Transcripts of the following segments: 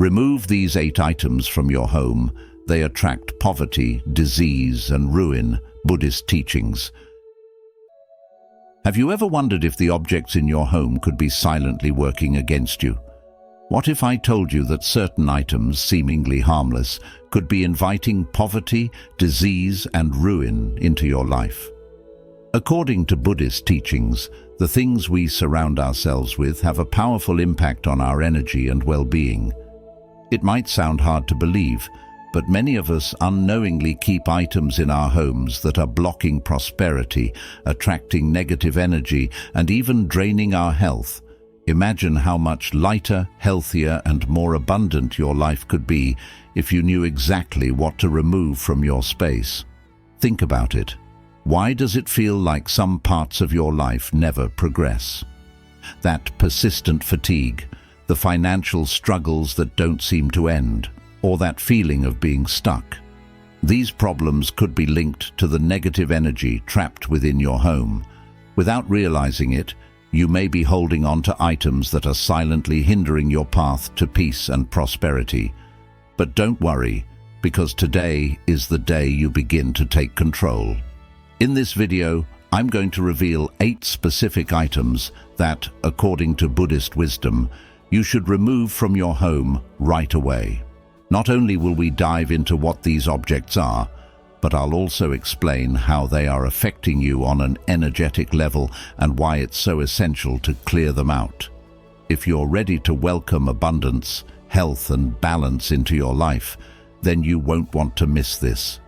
Remove these 8 items from your home. They attract poverty, disease, and ruin. Buddhist teachings. Have you ever wondered if the objects in your home could be silently working against you? What if I told you that certain items, seemingly harmless, could be inviting poverty, disease, and ruin into your life? According to Buddhist teachings, the things we surround ourselves with have a powerful impact on our energy and well-being. It might sound hard to believe, but many of us unknowingly keep items in our homes that are blocking prosperity, attracting negative energy, and even draining our health. Imagine how much lighter, healthier, and more abundant your life could be if you knew exactly what to remove from your space. Think about it. Why does it feel like some parts of your life never progress? That persistent fatigue, the financial struggles that don't seem to end, or that feeling of being stuck. These problems could be linked to the negative energy trapped within your home. Without realizing it, you may be holding on to items that are silently hindering your path to peace and prosperity. But don't worry, because today is the day you begin to take control. In this video, I'm going to reveal 8 specific items that, according to Buddhist wisdom, you should remove from your home right away. Not only will we dive into what these objects are, but I'll also explain how they are affecting you on an energetic level and why it's so essential to clear them out. If you're ready to welcome abundance, health, and balance into your life, then you won't want to miss this.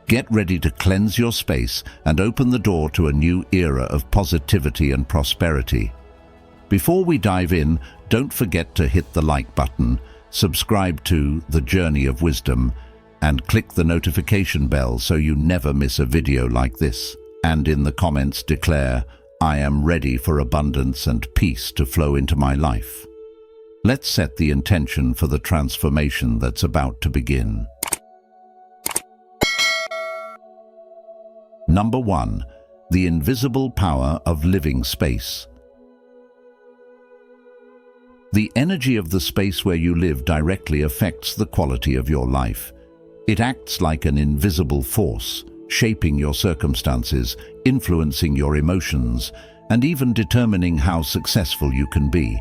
Get ready to cleanse your space and open the door to a new era of positivity and prosperity. Before we dive in, don't forget to hit the like button, subscribe to The Journey of Wisdom, and click the notification bell so you never miss a video like this. And in the comments declare, I am ready for abundance and peace to flow into my life. Let's set the intention for the transformation that's about to begin. Number 1. The invisible power of living space. The energy of the space where you live directly affects the quality of your life. It acts like an invisible force, shaping your circumstances, influencing your emotions, and even determining how successful you can be.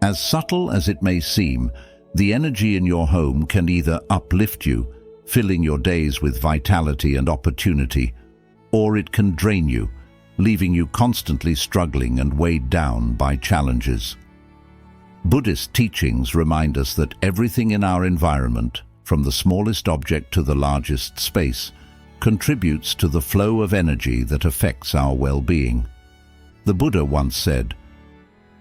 As subtle as it may seem, the energy in your home can either uplift you, filling your days with vitality and opportunity, or it can drain you, leaving you constantly struggling and weighed down by challenges. Buddhist teachings remind us that everything in our environment, from the smallest object to the largest space, contributes to the flow of energy that affects our well-being. The Buddha once said,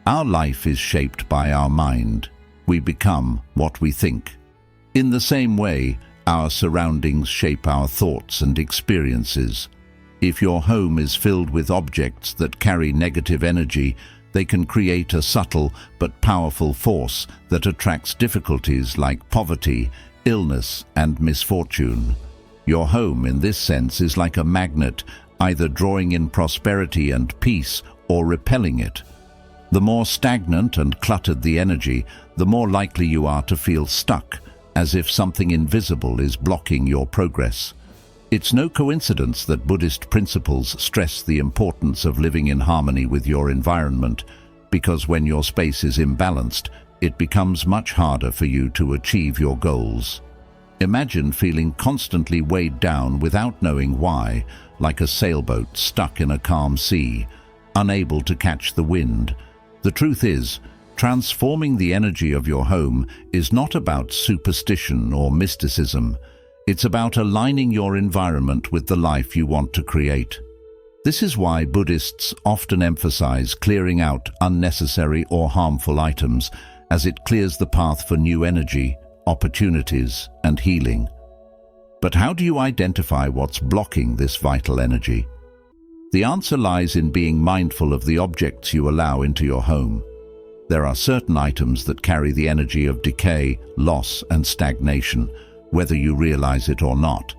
"Our life is shaped by our mind. We become what we think." In the same way, our surroundings shape our thoughts and experiences. If your home is filled with objects that carry negative energy, they can create a subtle but powerful force that attracts difficulties like poverty, illness, and misfortune. Your home, in this sense, is like a magnet, either drawing in prosperity and peace or repelling it. The more stagnant and cluttered the energy, the more likely you are to feel stuck, as if something invisible is blocking your progress. It's no coincidence that Buddhist principles stress the importance of living in harmony with your environment, because when your space is imbalanced, it becomes much harder for you to achieve your goals. Imagine feeling constantly weighed down without knowing why, like a sailboat stuck in a calm sea, unable to catch the wind. The truth is, transforming the energy of your home is not about superstition or mysticism. It's about aligning your environment with the life you want to create. This is why Buddhists often emphasize clearing out unnecessary or harmful items, as it clears the path for new energy, opportunities, and healing. But how do you identify what's blocking this vital energy? The answer lies in being mindful of the objects you allow into your home. There are certain items that carry the energy of decay, loss, and stagnation, whether you realize it or not.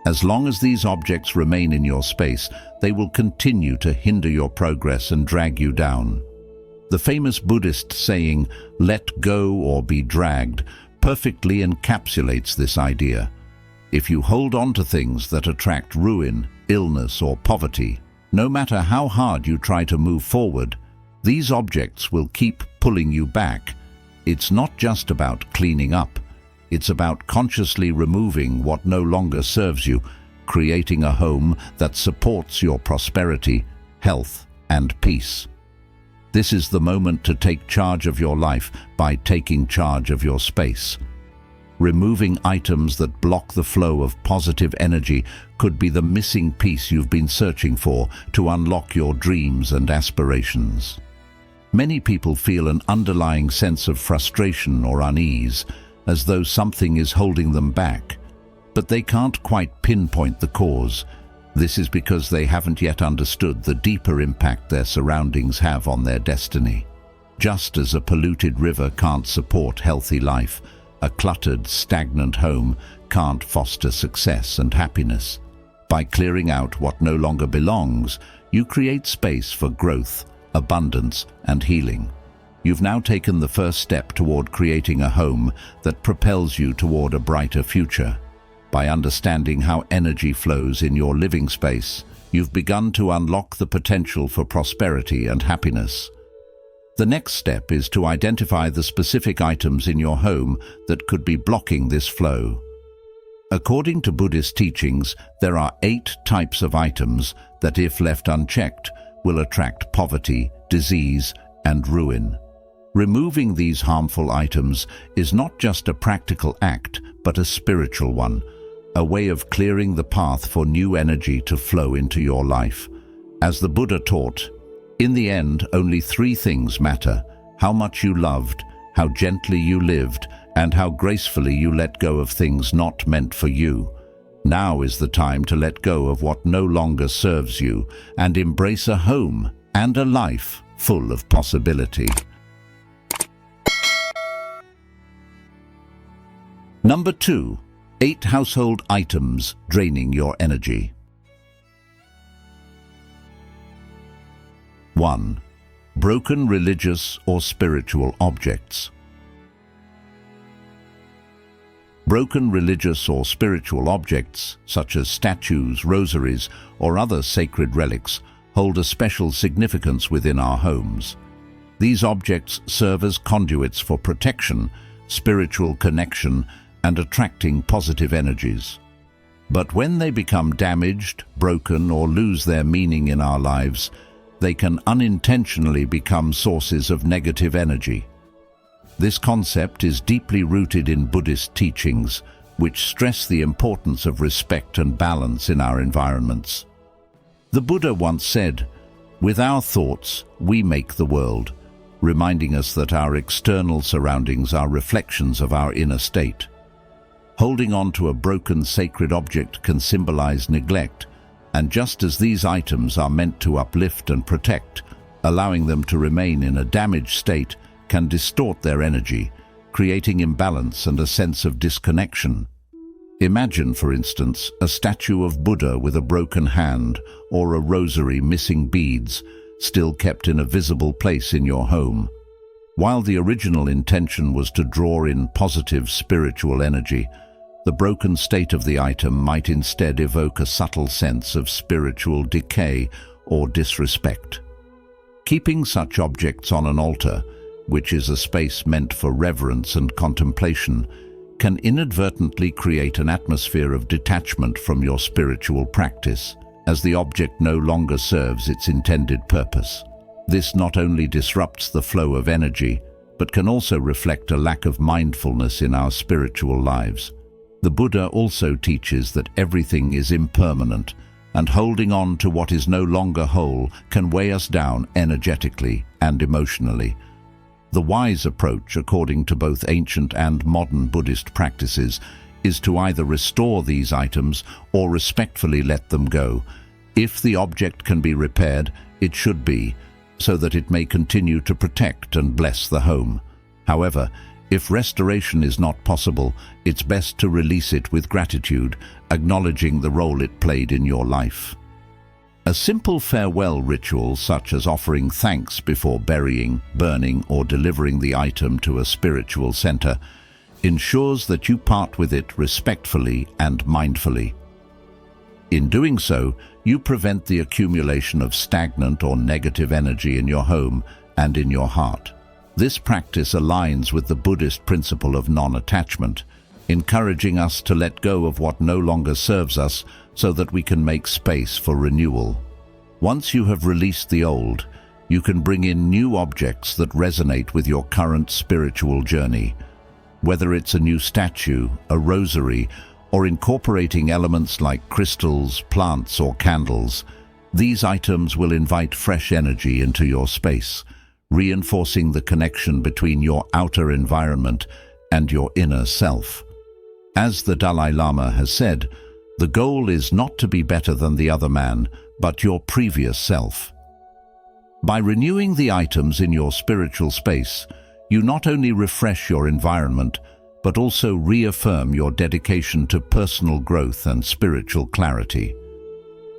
As long as these objects remain in your space, they will continue to hinder your progress and drag you down. The famous Buddhist saying, "Let go or be dragged," perfectly encapsulates this idea. If you hold on to things that attract ruin, illness, or poverty, no matter how hard you try to move forward, these objects will keep pulling you back. It's not just about cleaning up. It's about consciously removing what no longer serves you, creating a home that supports your prosperity, health, and peace. This is the moment to take charge of your life by taking charge of your space. Removing items that block the flow of positive energy could be the missing piece you've been searching for to unlock your dreams and aspirations. Many people feel an underlying sense of frustration or unease, as though something is holding them back, but they can't quite pinpoint the cause. This is because they haven't yet understood the deeper impact their surroundings have on their destiny. Just as a polluted river can't support healthy life, a cluttered, stagnant home can't foster success and happiness. By clearing out what no longer belongs, you create space for growth, abundance, and healing. You've now taken the first step toward creating a home that propels you toward a brighter future. By understanding how energy flows in your living space, you've begun to unlock the potential for prosperity and happiness. The next step is to identify the specific items in your home that could be blocking this flow. According to Buddhist teachings, there are 8 types of items that, if left unchecked, will attract poverty, disease, and ruin. Removing these harmful items is not just a practical act, but a spiritual one, a way of clearing the path for new energy to flow into your life. As the Buddha taught, in the end, only 3 things matter: how much you loved, how gently you lived, and how gracefully you let go of things not meant for you. Now is the time to let go of what no longer serves you and embrace a home and a life full of possibility. Number 2. 8 household items draining your energy. 1. Broken religious or spiritual objects. Broken religious or spiritual objects, such as statues, rosaries, or other sacred relics, hold a special significance within our homes. These objects serve as conduits for protection, spiritual connection, and attracting positive energies. But when they become damaged, broken, or lose their meaning in our lives, they can unintentionally become sources of negative energy. This concept is deeply rooted in Buddhist teachings, which stress the importance of respect and balance in our environments. The Buddha once said, "With our thoughts, we make the world," reminding us that our external surroundings are reflections of our inner state. Holding on to a broken sacred object can symbolize neglect, and just as these items are meant to uplift and protect, allowing them to remain in a damaged state can distort their energy, creating imbalance and a sense of disconnection. Imagine, for instance, a statue of Buddha with a broken hand or a rosary missing beads, still kept in a visible place in your home. While the original intention was to draw in positive spiritual energy, the broken state of the item might instead evoke a subtle sense of spiritual decay or disrespect. Keeping such objects on an altar, which is a space meant for reverence and contemplation, can inadvertently create an atmosphere of detachment from your spiritual practice, as the object no longer serves its intended purpose. This not only disrupts the flow of energy, but can also reflect a lack of mindfulness in our spiritual lives. The Buddha also teaches that everything is impermanent, and holding on to what is no longer whole can weigh us down energetically and emotionally. The wise approach, according to both ancient and modern Buddhist practices, is to either restore these items or respectfully let them go. If the object can be repaired, it should be, so that it may continue to protect and bless the home. However, if restoration is not possible, it's best to release it with gratitude, acknowledging the role it played in your life. A simple farewell ritual, such as offering thanks before burying, burning, or delivering the item to a spiritual center, ensures that you part with it respectfully and mindfully. In doing so, you prevent the accumulation of stagnant or negative energy in your home and in your heart. This practice aligns with the Buddhist principle of non-attachment, encouraging us to let go of what no longer serves us so that we can make space for renewal. Once you have released the old, you can bring in new objects that resonate with your current spiritual journey. Whether it's a new statue, a rosary, or incorporating elements like crystals, plants, or candles, these items will invite fresh energy into your space, reinforcing the connection between your outer environment and your inner self. As the Dalai Lama has said, the goal is not to be better than the other man, but your previous self. By renewing the items in your spiritual space, you not only refresh your environment, but also reaffirm your dedication to personal growth and spiritual clarity.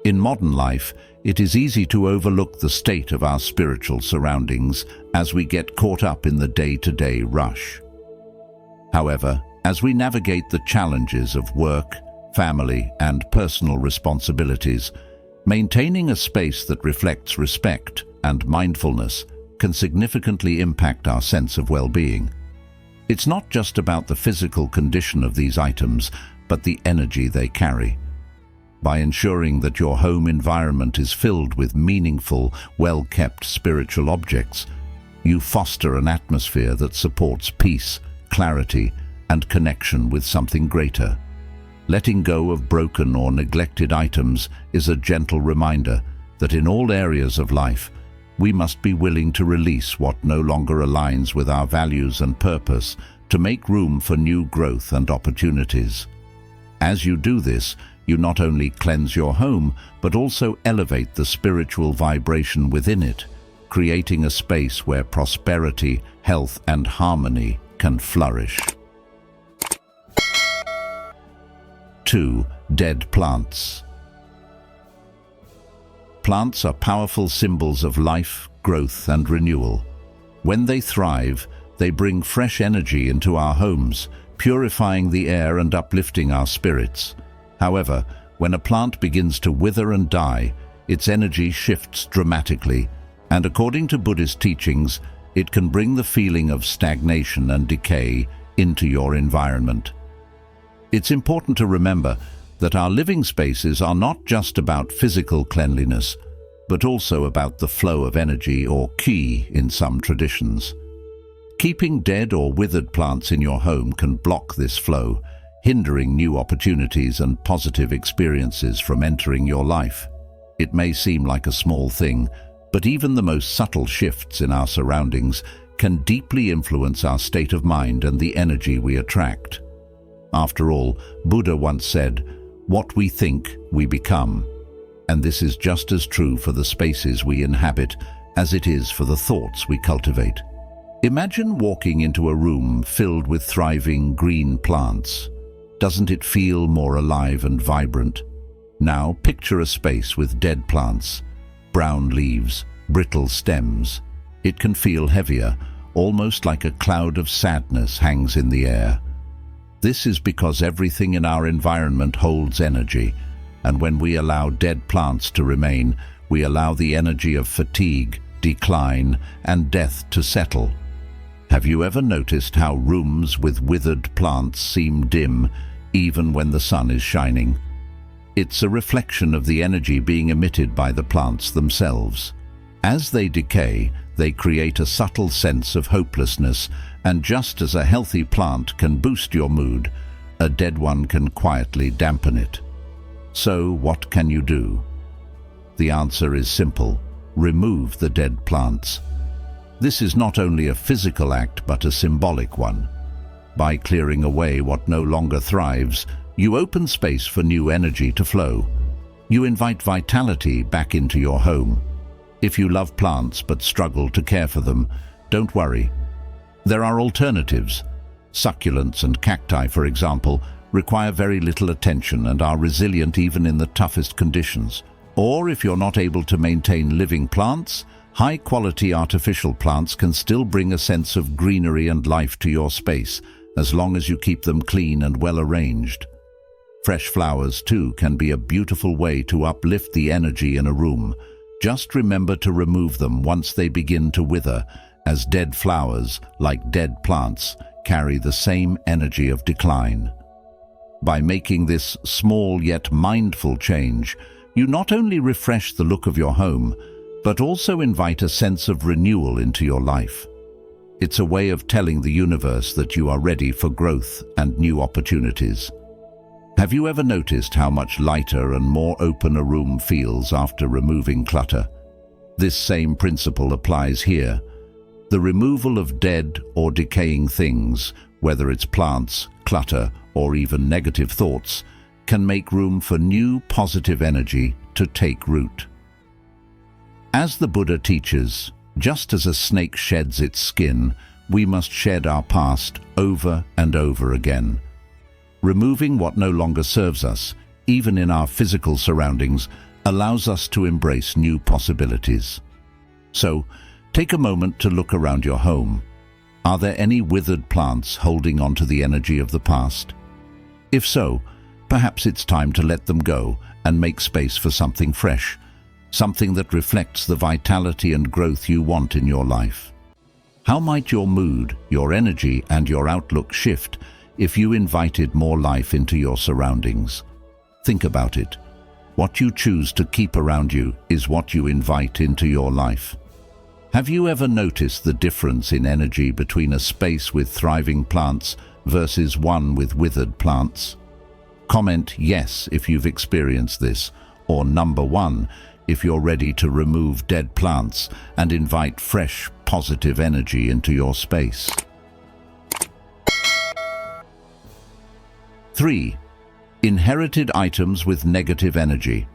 In modern life, it is easy to overlook the state of our spiritual surroundings as we get caught up in the day-to-day rush. However, as we navigate the challenges of work, family, and personal responsibilities, maintaining a space that reflects respect and mindfulness can significantly impact our sense of well-being. It's not just about the physical condition of these items, but the energy they carry. By ensuring that your home environment is filled with meaningful, well-kept spiritual objects, you foster an atmosphere that supports peace, clarity, and connection with something greater. Letting go of broken or neglected items is a gentle reminder that in all areas of life, we must be willing to release what no longer aligns with our values and purpose to make room for new growth and opportunities. As you do this, you not only cleanse your home, but also elevate the spiritual vibration within it, creating a space where prosperity, health, and harmony can flourish. 2. Dead plants. Plants are powerful symbols of life, growth, and renewal. When they thrive, they bring fresh energy into our homes, purifying the air and uplifting our spirits. However, when a plant begins to wither and die, its energy shifts dramatically, and according to Buddhist teachings, it can bring the feeling of stagnation and decay into your environment. It's important to remember that our living spaces are not just about physical cleanliness, but also about the flow of energy, or qi in some traditions. Keeping dead or withered plants in your home can block this flow, hindering new opportunities and positive experiences from entering your life. It may seem like a small thing, but even the most subtle shifts in our surroundings can deeply influence our state of mind and the energy we attract. After all, Buddha once said, "What we think, we become." And this is just as true for the spaces we inhabit as it is for the thoughts we cultivate. Imagine walking into a room filled with thriving green plants. Doesn't it feel more alive and vibrant? Now picture a space with dead plants, brown leaves, brittle stems. It can feel heavier, almost like a cloud of sadness hangs in the air. This is because everything in our environment holds energy, and when we allow dead plants to remain, we allow the energy of fatigue, decline, and death to settle. Have you ever noticed how rooms with withered plants seem dim, even when the sun is shining? It's a reflection of the energy being emitted by the plants themselves. As they decay, they create a subtle sense of hopelessness, and just as a healthy plant can boost your mood, a dead one can quietly dampen it. So, what can you do? The answer is simple: remove the dead plants. This is not only a physical act, but a symbolic one. By clearing away what no longer thrives, you open space for new energy to flow. You invite vitality back into your home. If you love plants but struggle to care for them, don't worry. There are alternatives. Succulents and cacti, for example, require very little attention and are resilient even in the toughest conditions. Or if you're not able to maintain living plants, high-quality artificial plants can still bring a sense of greenery and life to your space, as long as you keep them clean and well-arranged. Fresh flowers, too, can be a beautiful way to uplift the energy in a room. Just remember to remove them once they begin to wither, as dead flowers, like dead plants, carry the same energy of decline. By making this small yet mindful change, you not only refresh the look of your home, but also invite a sense of renewal into your life. It's a way of telling the universe that you are ready for growth and new opportunities. Have you ever noticed how much lighter and more open a room feels after removing clutter? This same principle applies here. The removal of dead or decaying things, whether it's plants, clutter, or even negative thoughts, can make room for new positive energy to take root. As the Buddha teaches, just as a snake sheds its skin, we must shed our past over and over again. Removing what no longer serves us, even in our physical surroundings, allows us to embrace new possibilities. So, take a moment to look around your home. Are there any withered plants holding on to the energy of the past? If so, perhaps it's time to let them go and make space for something fresh, something that reflects the vitality and growth you want in your life. How might your mood, your energy, and your outlook shift if you invited more life into your surroundings? Think about it. What you choose to keep around you is what you invite into your life. Have you ever noticed the difference in energy between a space with thriving plants versus one with withered plants? Comment yes if you've experienced this, or number 1 if you're ready to remove dead plants and invite fresh, positive energy into your space. 3. Inherited items with negative energy.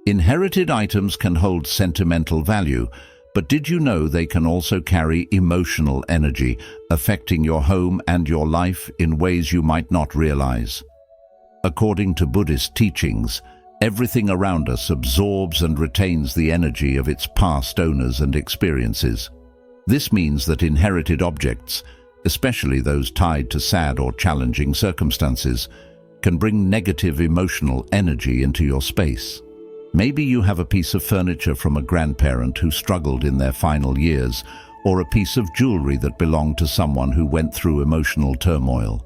Inherited items can hold sentimental value, but did you know they can also carry emotional energy, affecting your home and your life in ways you might not realize? According to Buddhist teachings, everything around us absorbs and retains the energy of its past owners and experiences. This means that inherited objects, especially those tied to sad or challenging circumstances, can bring negative emotional energy into your space. Maybe you have a piece of furniture from a grandparent who struggled in their final years, or a piece of jewelry that belonged to someone who went through emotional turmoil.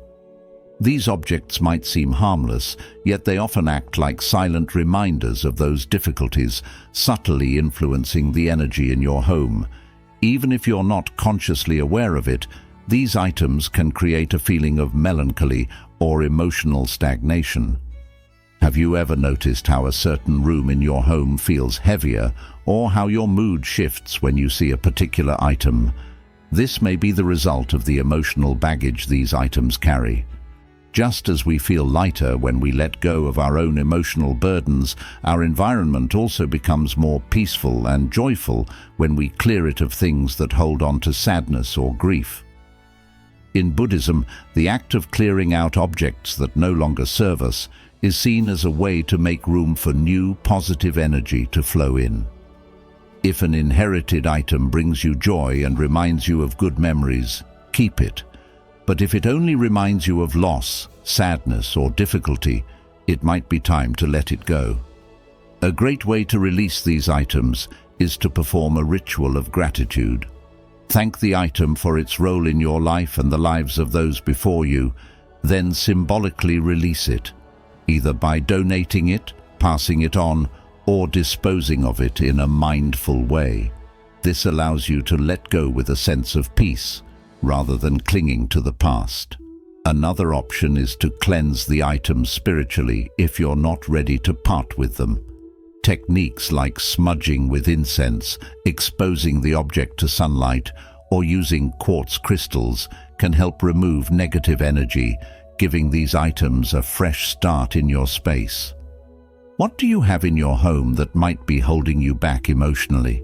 These objects might seem harmless, yet they often act like silent reminders of those difficulties, subtly influencing the energy in your home. Even if you're not consciously aware of it, these items can create a feeling of melancholy or emotional stagnation. Have you ever noticed how a certain room in your home feels heavier, or how your mood shifts when you see a particular item? This may be the result of the emotional baggage these items carry. Just as we feel lighter when we let go of our own emotional burdens, our environment also becomes more peaceful and joyful when we clear it of things that hold on to sadness or grief. In Buddhism, the act of clearing out objects that no longer serve us is seen as a way to make room for new, positive energy to flow in. If an inherited item brings you joy and reminds you of good memories, keep it. But if it only reminds you of loss, sadness, or difficulty, it might be time to let it go. A great way to release these items is to perform a ritual of gratitude. Thank the item for its role in your life and the lives of those before you, then symbolically release it, either by donating it, passing it on, or disposing of it in a mindful way. This allows you to let go with a sense of peace, rather than clinging to the past. Another option is to cleanse the items spiritually if you're not ready to part with them. Techniques like smudging with incense, exposing the object to sunlight, or using quartz crystals can help remove negative energy, giving these items a fresh start in your space. What do you have in your home that might be holding you back emotionally?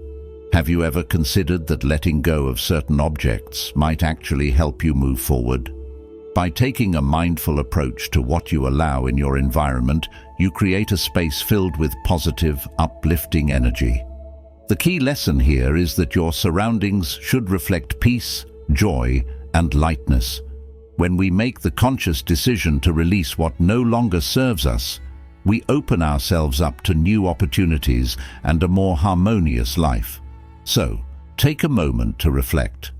Have you ever considered that letting go of certain objects might actually help you move forward? By taking a mindful approach to what you allow in your environment, you create a space filled with positive, uplifting energy. The key lesson here is that your surroundings should reflect peace, joy, and lightness. When we make the conscious decision to release what no longer serves us, we open ourselves up to new opportunities and a more harmonious life. So, take a moment to reflect.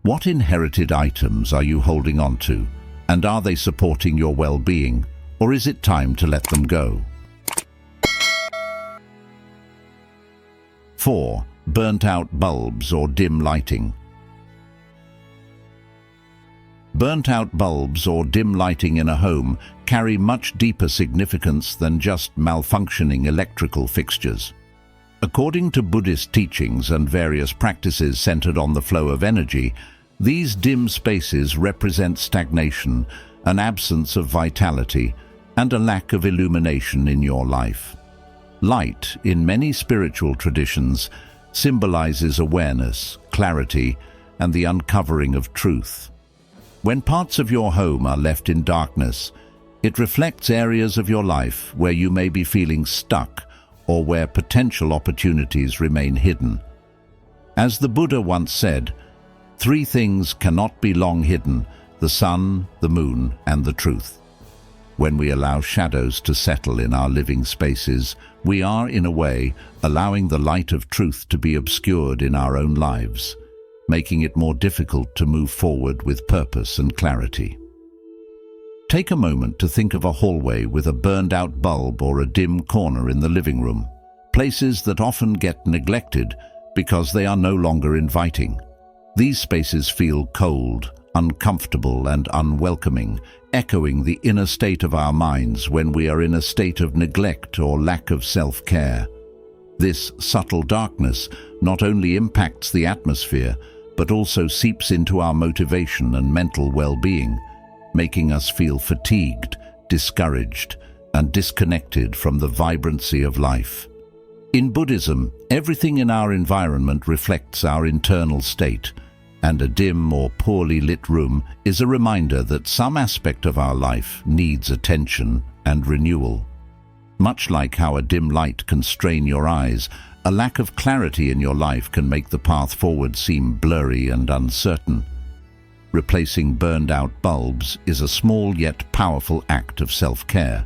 What inherited items are you holding on to? And are they supporting your well-being, or is it time to let them go? 4. Burnt-out bulbs or dim lighting. Burnt-out bulbs or dim lighting in a home carry much deeper significance than just malfunctioning electrical fixtures. According to Buddhist teachings and various practices centered on the flow of energy, these dim spaces represent stagnation, an absence of vitality, and a lack of illumination in your life. Light, in many spiritual traditions, symbolizes awareness, clarity, and the uncovering of truth. When parts of your home are left in darkness, it reflects areas of your life where you may be feeling stuck or where potential opportunities remain hidden. As the Buddha once said, 3 things cannot be long hidden: the sun, the moon, and the truth. When we allow shadows to settle in our living spaces, we are, in a way, allowing the light of truth to be obscured in our own lives, making it more difficult to move forward with purpose and clarity. Take a moment to think of a hallway with a burned-out bulb or a dim corner in the living room, places that often get neglected because they are no longer inviting. These spaces feel cold, uncomfortable, and unwelcoming, echoing the inner state of our minds when we are in a state of neglect or lack of self-care. This subtle darkness not only impacts the atmosphere, but also seeps into our motivation and mental well-being, making us feel fatigued, discouraged, and disconnected from the vibrancy of life. In Buddhism, everything in our environment reflects our internal state, and a dim or poorly lit room is a reminder that some aspect of our life needs attention and renewal. Much like how a dim light can strain your eyes, a lack of clarity in your life can make the path forward seem blurry and uncertain. Replacing burned-out bulbs is a small yet powerful act of self-care.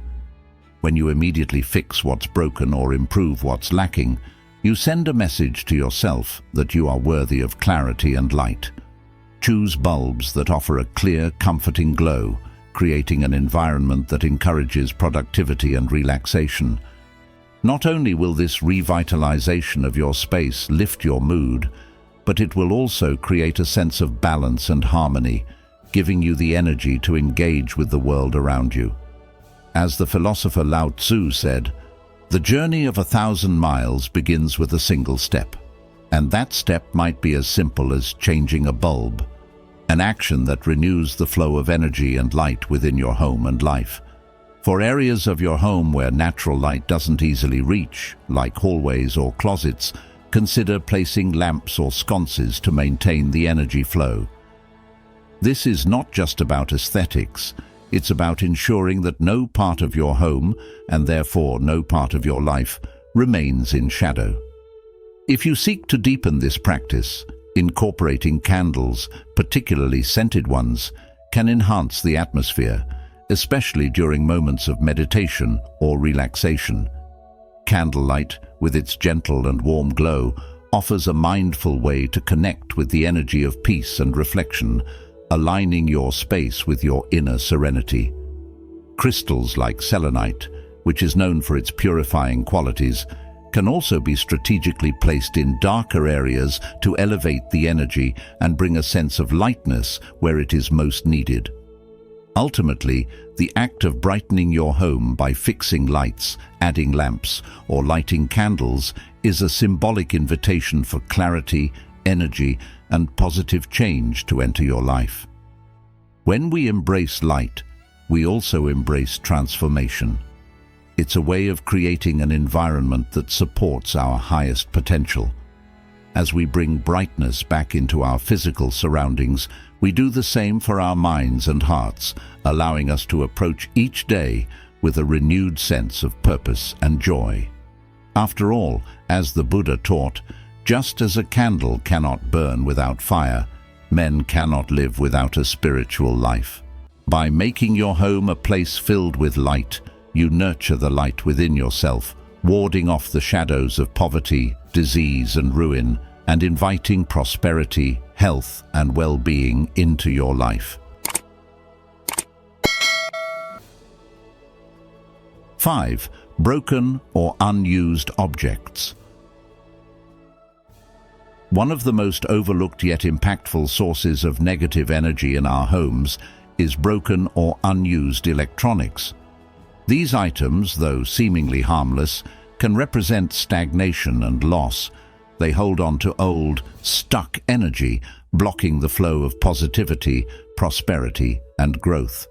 When you immediately fix what's broken or improve what's lacking, you send a message to yourself that you are worthy of clarity and light. Choose bulbs that offer a clear, comforting glow, creating an environment that encourages productivity and relaxation. Not only will this revitalization of your space lift your mood, but it will also create a sense of balance and harmony, giving you the energy to engage with the world around you. As the philosopher Lao Tzu said, "The journey of 1,000 miles begins with a single step," and that step might be as simple as changing a bulb, an action that renews the flow of energy and light within your home and life. For areas of your home where natural light doesn't easily reach, like hallways or closets, consider placing lamps or sconces to maintain the energy flow. This is not just about aesthetics. It's about ensuring that no part of your home, and therefore no part of your life, remains in shadow. If you seek to deepen this practice, incorporating candles, particularly scented ones, can enhance the atmosphere, especially during moments of meditation or relaxation. Candlelight, with its gentle and warm glow, offers a mindful way to connect with the energy of peace and reflection, aligning your space with your inner serenity. Crystals like selenite, which is known for its purifying qualities, can also be strategically placed in darker areas to elevate the energy and bring a sense of lightness where it is most needed. Ultimately, the act of brightening your home by fixing lights, adding lamps, or lighting candles is a symbolic invitation for clarity, energy, and positive change to enter your life. When we embrace light, we also embrace transformation. It's a way of creating an environment that supports our highest potential. As we bring brightness back into our physical surroundings, we do the same for our minds and hearts, allowing us to approach each day with a renewed sense of purpose and joy. After all, as the Buddha taught, just as a candle cannot burn without fire, men cannot live without a spiritual life. By making your home a place filled with light, you nurture the light within yourself, warding off the shadows of poverty, disease, and ruin, and inviting prosperity, health, and well-being into your life. 5. Broken or unused objects. One of the most overlooked yet impactful sources of negative energy in our homes is broken or unused electronics. These items, though seemingly harmless, can represent stagnation and loss. They hold on to old, stuck energy, blocking the flow of positivity, prosperity, and growth.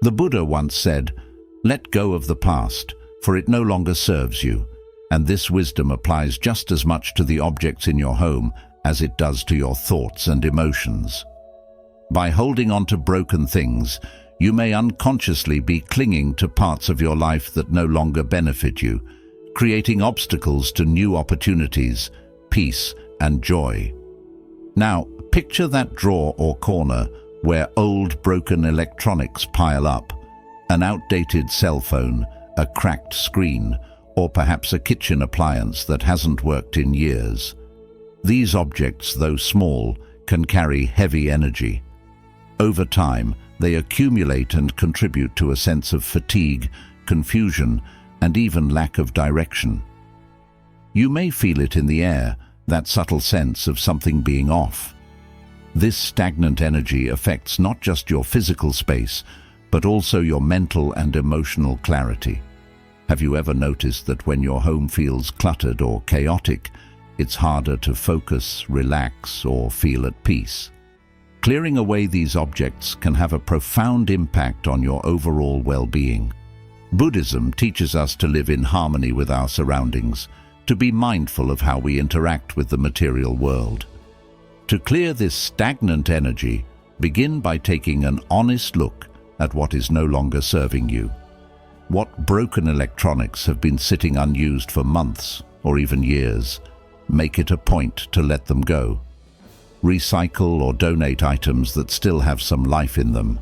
The Buddha once said, "Let go of the past, for it no longer serves you." And this wisdom applies just as much to the objects in your home as it does to your thoughts and emotions. By holding on to broken things, you may unconsciously be clinging to parts of your life that no longer benefit you, creating obstacles to new opportunities, peace, and joy. Now, picture that drawer or corner where old broken electronics pile up: an outdated cell phone, a cracked screen, or perhaps a kitchen appliance that hasn't worked in years. These objects, though small, can carry heavy energy. Over time, they accumulate and contribute to a sense of fatigue, confusion, and even lack of direction. You may feel it in the air, that subtle sense of something being off. This stagnant energy affects not just your physical space, but also your mental and emotional clarity. Have you ever noticed that when your home feels cluttered or chaotic, it's harder to focus, relax, or feel at peace? Clearing away these objects can have a profound impact on your overall well-being. Buddhism teaches us to live in harmony with our surroundings, to be mindful of how we interact with the material world. To clear this stagnant energy, begin by taking an honest look at what is no longer serving you. What broken electronics have been sitting unused for months or even years? Make it a point to let them go. Recycle or donate items that still have some life in them,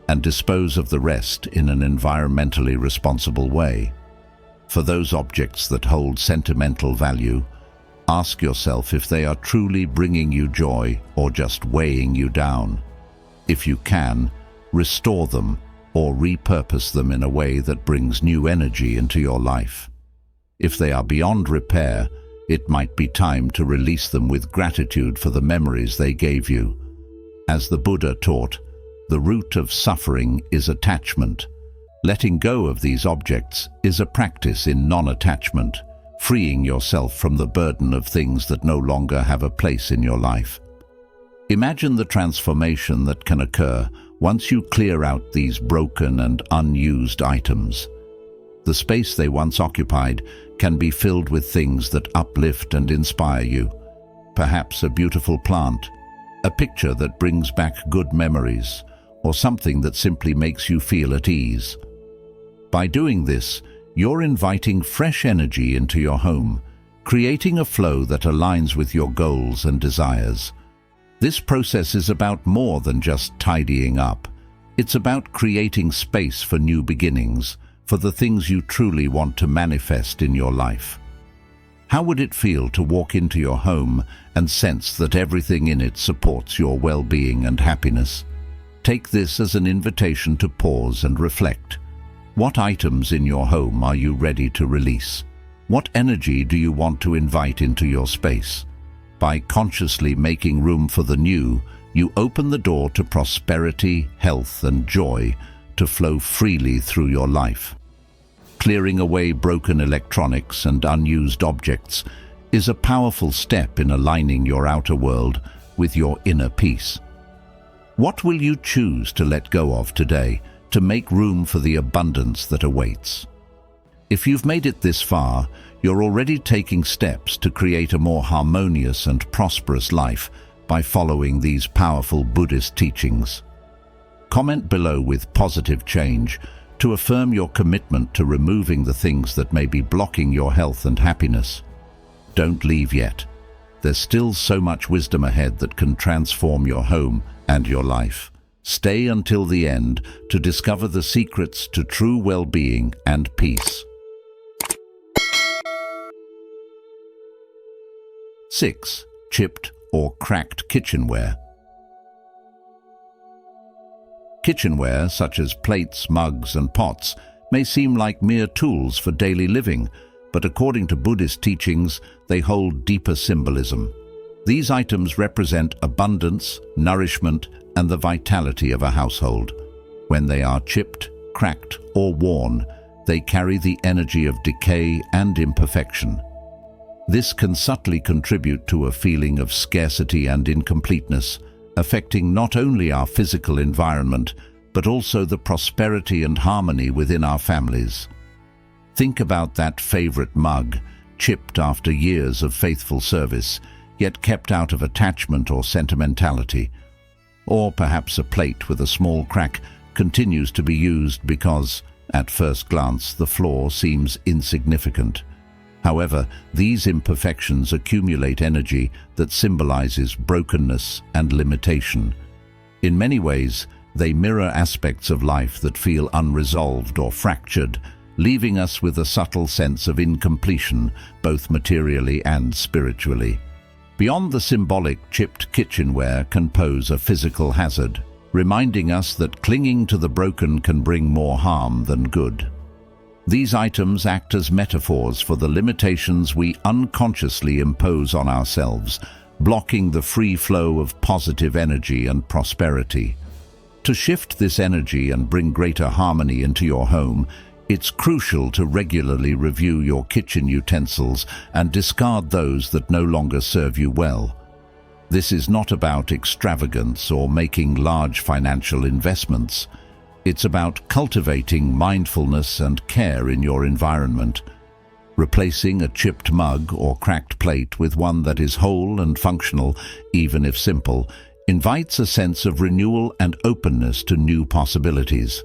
and dispose of the rest in an environmentally responsible way. For those objects that hold sentimental value, ask yourself if they are truly bringing you joy or just weighing you down. If you can, restore them or repurpose them in a way that brings new energy into your life. If they are beyond repair, it might be time to release them with gratitude for the memories they gave you. As the Buddha taught, the root of suffering is attachment. Letting go of these objects is a practice in non-attachment, freeing yourself from the burden of things that no longer have a place in your life. Imagine the transformation that can occur once you clear out these broken and unused items. The space they once occupied can be filled with things that uplift and inspire you. Perhaps a beautiful plant, a picture that brings back good memories, or something that simply makes you feel at ease. By doing this, you're inviting fresh energy into your home, creating a flow that aligns with your goals and desires. This process is about more than just tidying up. It's about creating space for new beginnings, for the things you truly want to manifest in your life. How would it feel to walk into your home and sense that everything in it supports your well-being and happiness? Take this as an invitation to pause and reflect. What items in your home are you ready to release? What energy do you want to invite into your space? By consciously making room for the new, you open the door to prosperity, health, and joy to flow freely through your life. Clearing away broken electronics and unused objects is a powerful step in aligning your outer world with your inner peace. What will you choose to let go of today to make room for the abundance that awaits? If you've made it this far, you're already taking steps to create a more harmonious and prosperous life by following these powerful Buddhist teachings. Comment below with positive change to affirm your commitment to removing the things that may be blocking your health and happiness. Don't leave yet. There's still so much wisdom ahead that can transform your home and your life. Stay until the end to discover the secrets to true well-being and peace. 6. Chipped or cracked kitchenware. Kitchenware, such as plates, mugs, and pots, may seem like mere tools for daily living, but according to Buddhist teachings, they hold deeper symbolism. These items represent abundance, nourishment, and the vitality of a household. When they are chipped, cracked, or worn, they carry the energy of decay and imperfection. This can subtly contribute to a feeling of scarcity and incompleteness, affecting not only our physical environment, but also the prosperity and harmony within our families. Think about that favorite mug, chipped after years of faithful service, yet kept out of attachment or sentimentality. Or perhaps a plate with a small crack continues to be used because, at first glance, the flaw seems insignificant. However, these imperfections accumulate energy that symbolizes brokenness and limitation. In many ways, they mirror aspects of life that feel unresolved or fractured, leaving us with a subtle sense of incompletion, both materially and spiritually. Beyond the symbolic, chipped kitchenware can pose a physical hazard, reminding us that clinging to the broken can bring more harm than good. These items act as metaphors for the limitations we unconsciously impose on ourselves, blocking the free flow of positive energy and prosperity. To shift this energy and bring greater harmony into your home, it's crucial to regularly review your kitchen utensils and discard those that no longer serve you well. This is not about extravagance or making large financial investments. It's about cultivating mindfulness and care in your environment. Replacing a chipped mug or cracked plate with one that is whole and functional, even if simple, invites a sense of renewal and openness to new possibilities.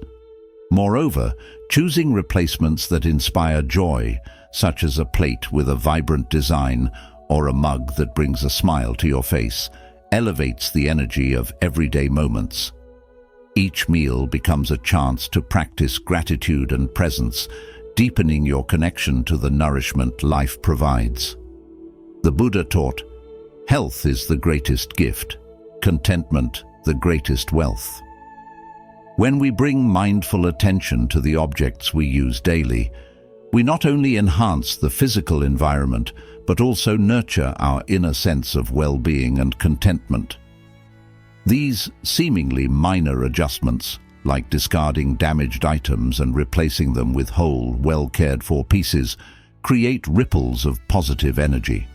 Moreover, choosing replacements that inspire joy, such as a plate with a vibrant design or a mug that brings a smile to your face, elevates the energy of everyday moments. Each meal becomes a chance to practice gratitude and presence, deepening your connection to the nourishment life provides. The Buddha taught, "Health is the greatest gift, contentment the greatest wealth." When we bring mindful attention to the objects we use daily, we not only enhance the physical environment, but also nurture our inner sense of well-being and contentment. These seemingly minor adjustments, like discarding damaged items and replacing them with whole, well-cared-for pieces, create ripples of positive energy.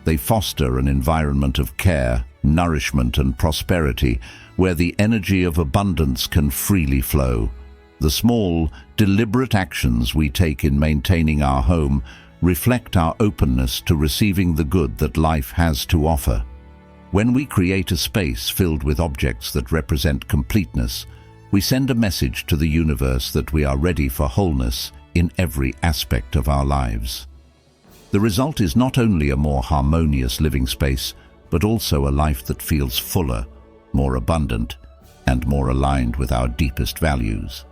They foster an environment of care, nourishment, and prosperity, where the energy of abundance can freely flow. The small, deliberate actions we take in maintaining our home reflect our openness to receiving the good that life has to offer. When we create a space filled with objects that represent completeness, we send a message to the universe that we are ready for wholeness in every aspect of our lives. The result is not only a more harmonious living space, but also a life that feels fuller, more abundant, and more aligned with our deepest values.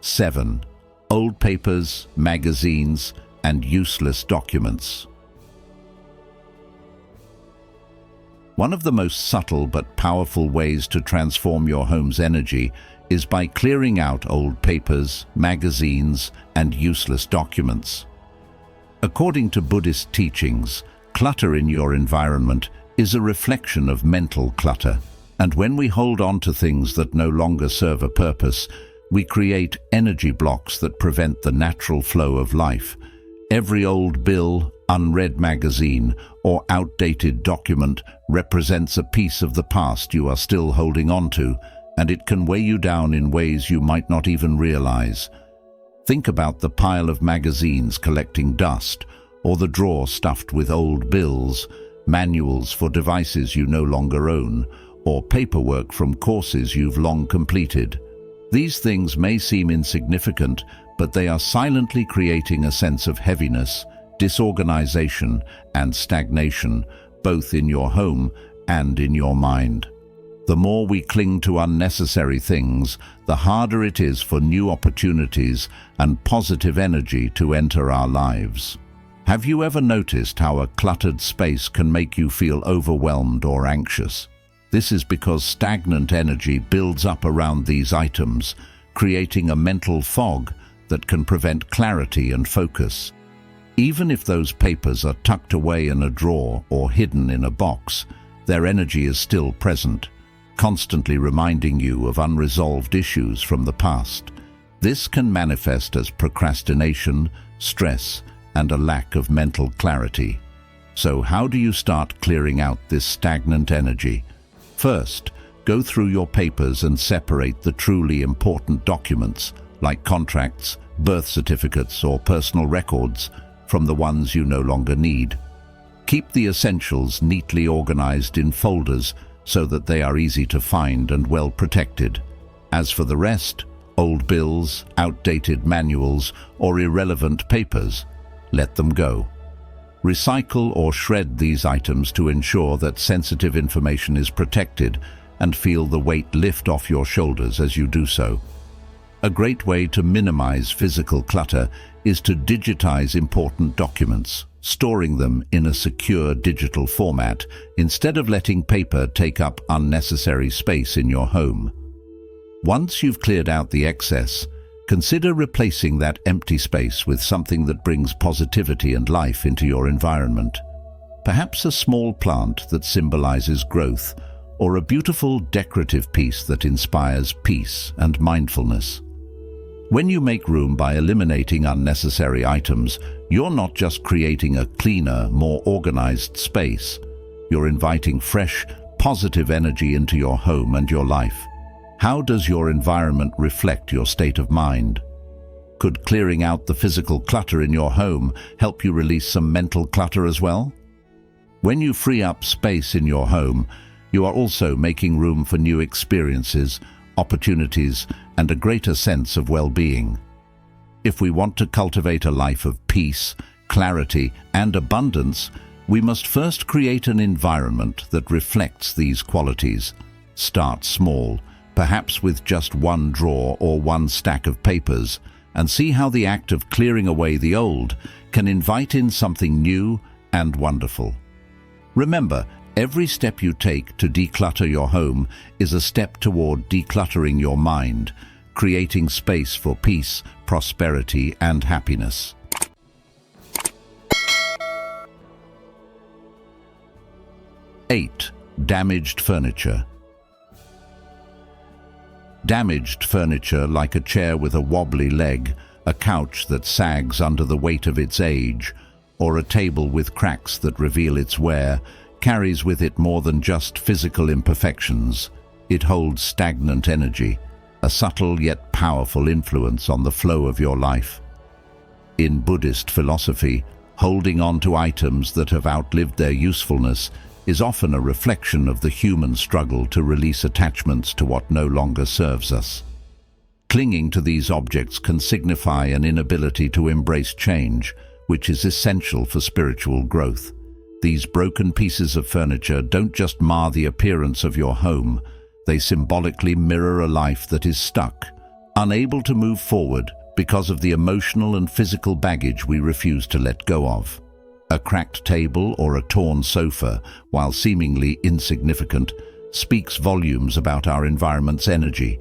7. Old papers, magazines, and useless documents. One of the most subtle but powerful ways to transform your home's energy is by clearing out old papers, magazines, and useless documents. According to Buddhist teachings, clutter in your environment is a reflection of mental clutter, and when we hold on to things that no longer serve a purpose, we create energy blocks that prevent the natural flow of life. Every old bill, unread magazine, or outdated document represents a piece of the past you are still holding on to, and it can weigh you down in ways you might not even realize. Think about the pile of magazines collecting dust, or the drawer stuffed with old bills, manuals for devices you no longer own, or paperwork from courses you've long completed. These things may seem insignificant, but they are silently creating a sense of heaviness, disorganization, and stagnation, both in your home and in your mind. The more we cling to unnecessary things, the harder it is for new opportunities and positive energy to enter our lives. Have you ever noticed how a cluttered space can make you feel overwhelmed or anxious? This is because stagnant energy builds up around these items, creating a mental fog that can prevent clarity and focus. Even if those papers are tucked away in a drawer or hidden in a box, their energy is still present, constantly reminding you of unresolved issues from the past. This can manifest as procrastination, stress, and a lack of mental clarity. So how do you start clearing out this stagnant energy? First, go through your papers and separate the truly important documents, like contracts, birth certificates, or personal records, from the ones you no longer need. Keep the essentials neatly organized in folders so that they are easy to find and well protected. As for the rest, old bills, outdated manuals, or irrelevant papers, let them go. Recycle or shred these items to ensure that sensitive information is protected, and feel the weight lift off your shoulders as you do so. A great way to minimize physical clutter is to digitize important documents, storing them in a secure digital format instead of letting paper take up unnecessary space in your home. Once you've cleared out the excess, consider replacing that empty space with something that brings positivity and life into your environment. Perhaps a small plant that symbolizes growth, or a beautiful decorative piece that inspires peace and mindfulness. When you make room by eliminating unnecessary items, you're not just creating a cleaner, more organized space. You're inviting fresh, positive energy into your home and your life. How does your environment reflect your state of mind? Could clearing out the physical clutter in your home help you release some mental clutter as well? When you free up space in your home, you are also making room for new experiences, opportunities, and a greater sense of well-being. If we want to cultivate a life of peace, clarity, and abundance, we must first create an environment that reflects these qualities. Start small, perhaps with just one drawer or one stack of papers, and see how the act of clearing away the old can invite in something new and wonderful. Remember, every step you take to declutter your home is a step toward decluttering your mind, creating space for peace, prosperity, and happiness. 8. Damaged furniture. Damaged furniture, like a chair with a wobbly leg, a couch that sags under the weight of its age, or a table with cracks that reveal its wear, carries with it more than just physical imperfections. It holds stagnant energy, a subtle yet powerful influence on the flow of your life. In Buddhist philosophy, holding on to items that have outlived their usefulness is often a reflection of the human struggle to release attachments to what no longer serves us. Clinging to these objects can signify an inability to embrace change, which is essential for spiritual growth. These broken pieces of furniture don't just mar the appearance of your home, they symbolically mirror a life that is stuck, unable to move forward because of the emotional and physical baggage we refuse to let go of. A cracked table or a torn sofa, while seemingly insignificant, speaks volumes about our environment's energy,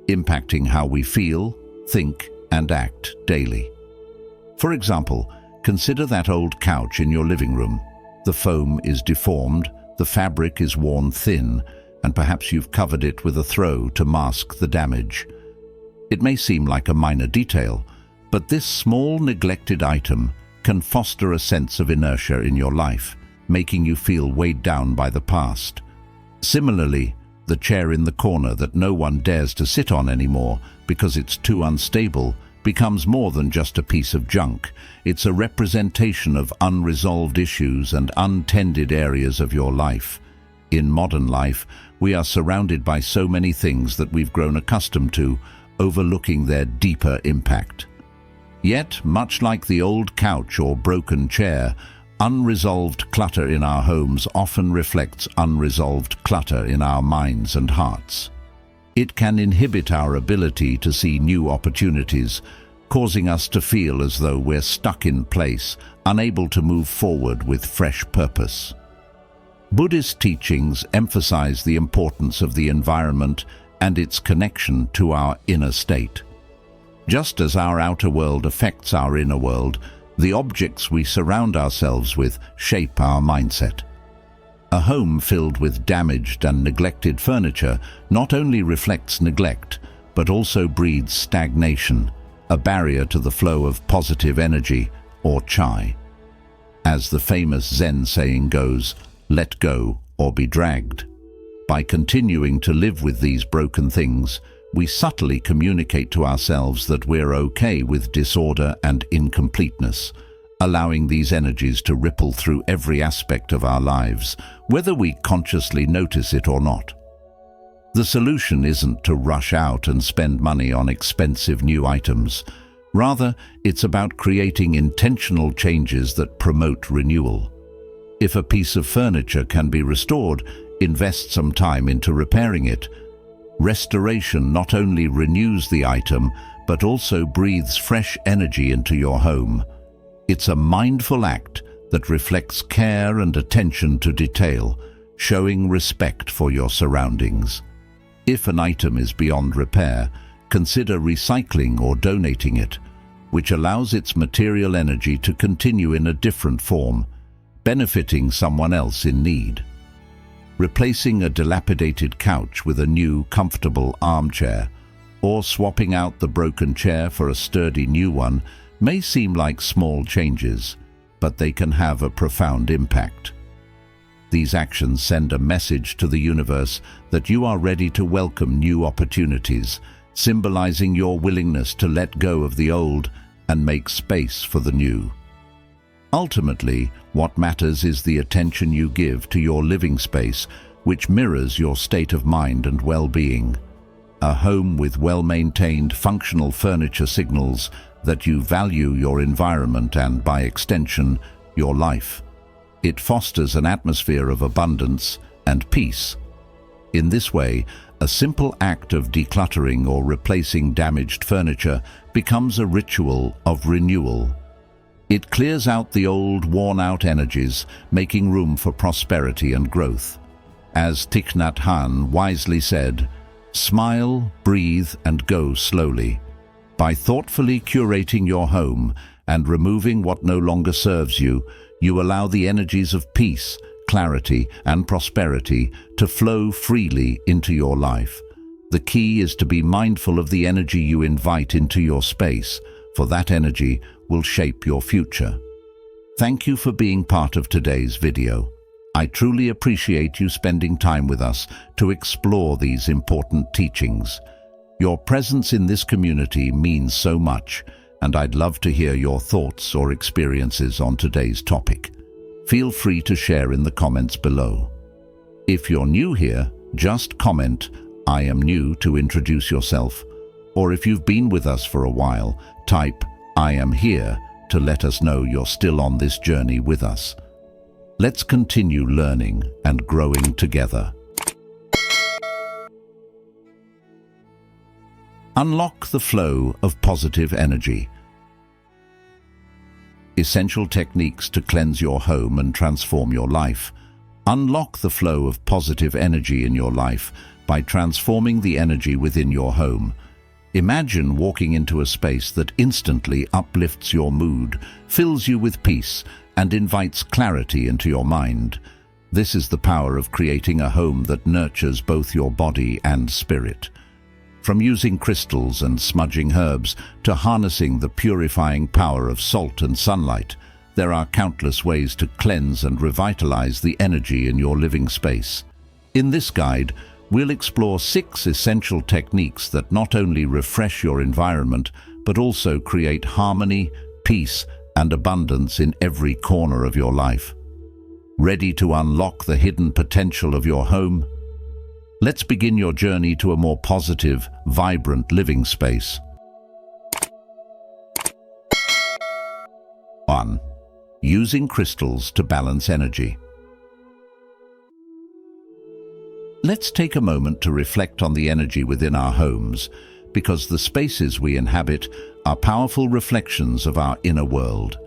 impacting how we feel, think, and act daily. For example, consider that old couch in your living room. The foam is deformed, the fabric is worn thin, and perhaps you've covered it with a throw to mask the damage. It may seem like a minor detail, but this small neglected item can foster a sense of inertia in your life, making you feel weighed down by the past. Similarly, the chair in the corner that no one dares to sit on anymore because it's too unstable becomes more than just a piece of junk. It's a representation of unresolved issues and untended areas of your life. In modern life, we are surrounded by so many things that we've grown accustomed to, overlooking their deeper impact. Yet, much like the old couch or broken chair, unresolved clutter in our homes often reflects unresolved clutter in our minds and hearts. It can inhibit our ability to see new opportunities, causing us to feel as though we're stuck in place, unable to move forward with fresh purpose. Buddhist teachings emphasize the importance of the environment and its connection to our inner state. Just as our outer world affects our inner world, the objects we surround ourselves with shape our mindset. A home filled with damaged and neglected furniture not only reflects neglect, but also breeds stagnation, a barrier to the flow of positive energy, or chai. As the famous Zen saying goes, let go or be dragged. By continuing to live with these broken things, we subtly communicate to ourselves that we're okay with disorder and incompleteness, allowing these energies to ripple through every aspect of our lives, whether we consciously notice it or not. The solution isn't to rush out and spend money on expensive new items. Rather, it's about creating intentional changes that promote renewal. If a piece of furniture can be restored, invest some time into repairing it. Restoration not only renews the item, but also breathes fresh energy into your home. It's a mindful act that reflects care and attention to detail, showing respect for your surroundings. If an item is beyond repair, consider recycling or donating it, which allows its material energy to continue in a different form, benefiting someone else in need. Replacing a dilapidated couch with a new, comfortable armchair, or swapping out the broken chair for a sturdy new one may seem like small changes, but they can have a profound impact. These actions send a message to the universe that you are ready to welcome new opportunities, symbolizing your willingness to let go of the old and make space for the new. Ultimately, what matters is the attention you give to your living space, which mirrors your state of mind and well-being. A home with well-maintained, functional furniture signals that you value your environment and, by extension, your life. It fosters an atmosphere of abundance and peace. In this way, a simple act of decluttering or replacing damaged furniture becomes a ritual of renewal. It clears out the old, worn-out energies, making room for prosperity and growth. As Thich Nhat Hanh wisely said, smile, breathe, and go slowly. By thoughtfully curating your home and removing what no longer serves you, you allow the energies of peace, clarity, and prosperity to flow freely into your life. The key is to be mindful of the energy you invite into your space, for that energy will shape your future. Thank you for being part of today's video. I truly appreciate you spending time with us to explore these important teachings. Your presence in this community means so much, and I'd love to hear your thoughts or experiences on today's topic. Feel free to share in the comments below. If you're new here, just comment, "I am new," to introduce yourself. Or if you've been with us for a while, type, "I am here," to let us know you're still on this journey with us. Let's continue learning and growing together. Unlock the flow of positive energy. Essential techniques to cleanse your home and transform your life. Unlock the flow of positive energy in your life by transforming the energy within your home. Imagine walking into a space that instantly uplifts your mood, fills you with peace, and invites clarity into your mind. This is the power of creating a home that nurtures both your body and spirit. From using crystals and smudging herbs to harnessing the purifying power of salt and sunlight, there are countless ways to cleanse and revitalize the energy in your living space. In this guide, we'll explore 6 essential techniques that not only refresh your environment, but also create harmony, peace, and abundance in every corner of your life. Ready to unlock the hidden potential of your home? Let's begin your journey to a more positive, vibrant living space. 1. Using crystals to balance energy. Let's take a moment to reflect on the energy within our homes, because the spaces we inhabit are powerful reflections of our inner world.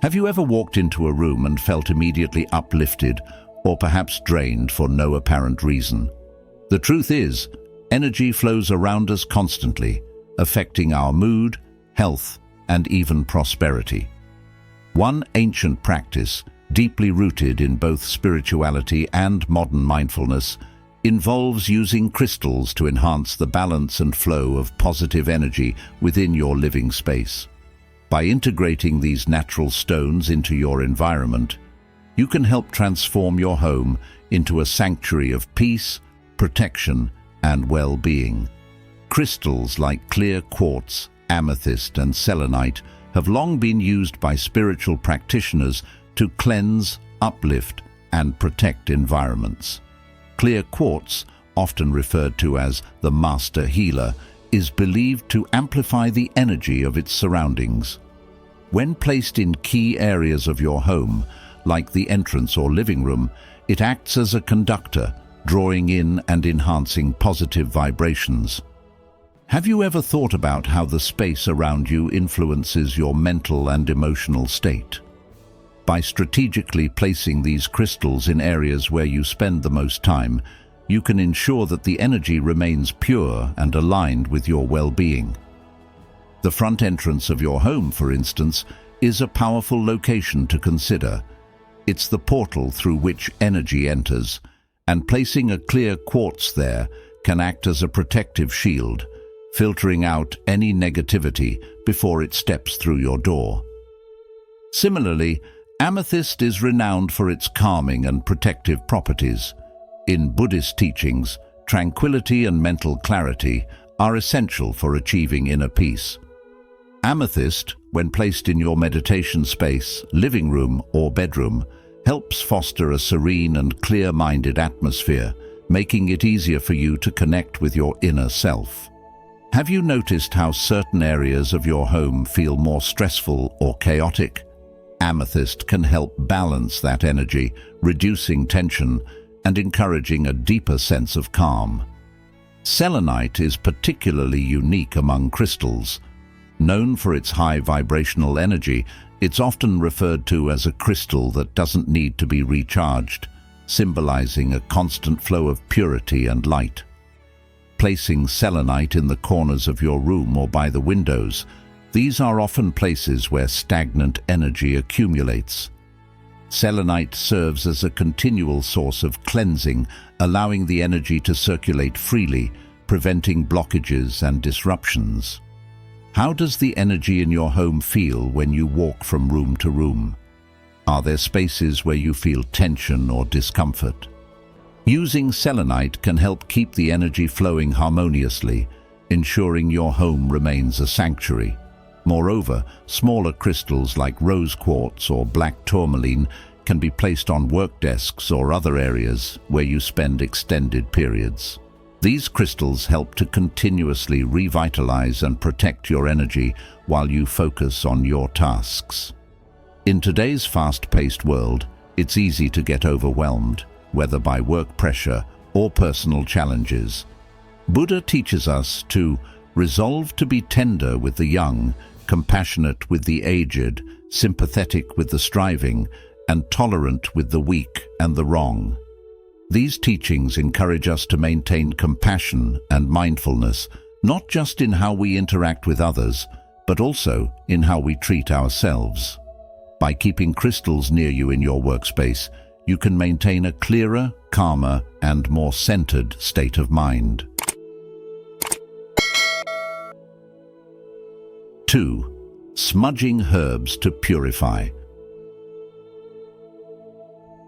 Have you ever walked into a room and felt immediately uplifted, or perhaps drained for no apparent reason? The truth is, energy flows around us constantly, affecting our mood, health, and even prosperity. One ancient practice, deeply rooted in both spirituality and modern mindfulness, involves using crystals to enhance the balance and flow of positive energy within your living space. By integrating these natural stones into your environment, you can help transform your home into a sanctuary of peace, protection, and well-being. Crystals like clear quartz, amethyst, and selenite have long been used by spiritual practitioners to cleanse, uplift, and protect environments. Clear quartz, often referred to as the master healer, is believed to amplify the energy of its surroundings. When placed in key areas of your home, like the entrance or living room, it acts as a conductor, drawing in and enhancing positive vibrations. Have you ever thought about how the space around you influences your mental and emotional state? By strategically placing these crystals in areas where you spend the most time, you can ensure that the energy remains pure and aligned with your well-being. The front entrance of your home, for instance, is a powerful location to consider. It's the portal through which energy enters, and placing a clear quartz there can act as a protective shield, filtering out any negativity before it steps through your door. Similarly, amethyst is renowned for its calming and protective properties. In Buddhist teachings, tranquility and mental clarity are essential for achieving inner peace. Amethyst, when placed in your meditation space, living room, or bedroom, helps foster a serene and clear-minded atmosphere, making it easier for you to connect with your inner self. Have you noticed how certain areas of your home feel more stressful or chaotic? Amethyst can help balance that energy, reducing tension and encouraging a deeper sense of calm. Selenite is particularly unique among crystals. Known for its high vibrational energy, it's often referred to as a crystal that doesn't need to be recharged, symbolizing a constant flow of purity and light. Placing selenite in the corners of your room or by the windows, these are often places where stagnant energy accumulates. Selenite serves as a continual source of cleansing, allowing the energy to circulate freely, preventing blockages and disruptions. How does the energy in your home feel when you walk from room to room? Are there spaces where you feel tension or discomfort? Using selenite can help keep the energy flowing harmoniously, ensuring your home remains a sanctuary. Moreover, smaller crystals like rose quartz or black tourmaline can be placed on work desks or other areas where you spend extended periods. These crystals help to continuously revitalize and protect your energy while you focus on your tasks. In today's fast-paced world, it's easy to get overwhelmed, whether by work pressure or personal challenges. Buddha teaches us to resolve to be tender with the young, compassionate with the aged, sympathetic with the striving, and tolerant with the weak and the wrong. These teachings encourage us to maintain compassion and mindfulness, not just in how we interact with others, but also in how we treat ourselves. By keeping crystals near you in your workspace, you can maintain a clearer, calmer, and more centered state of mind. 2. Smudging herbs to purify.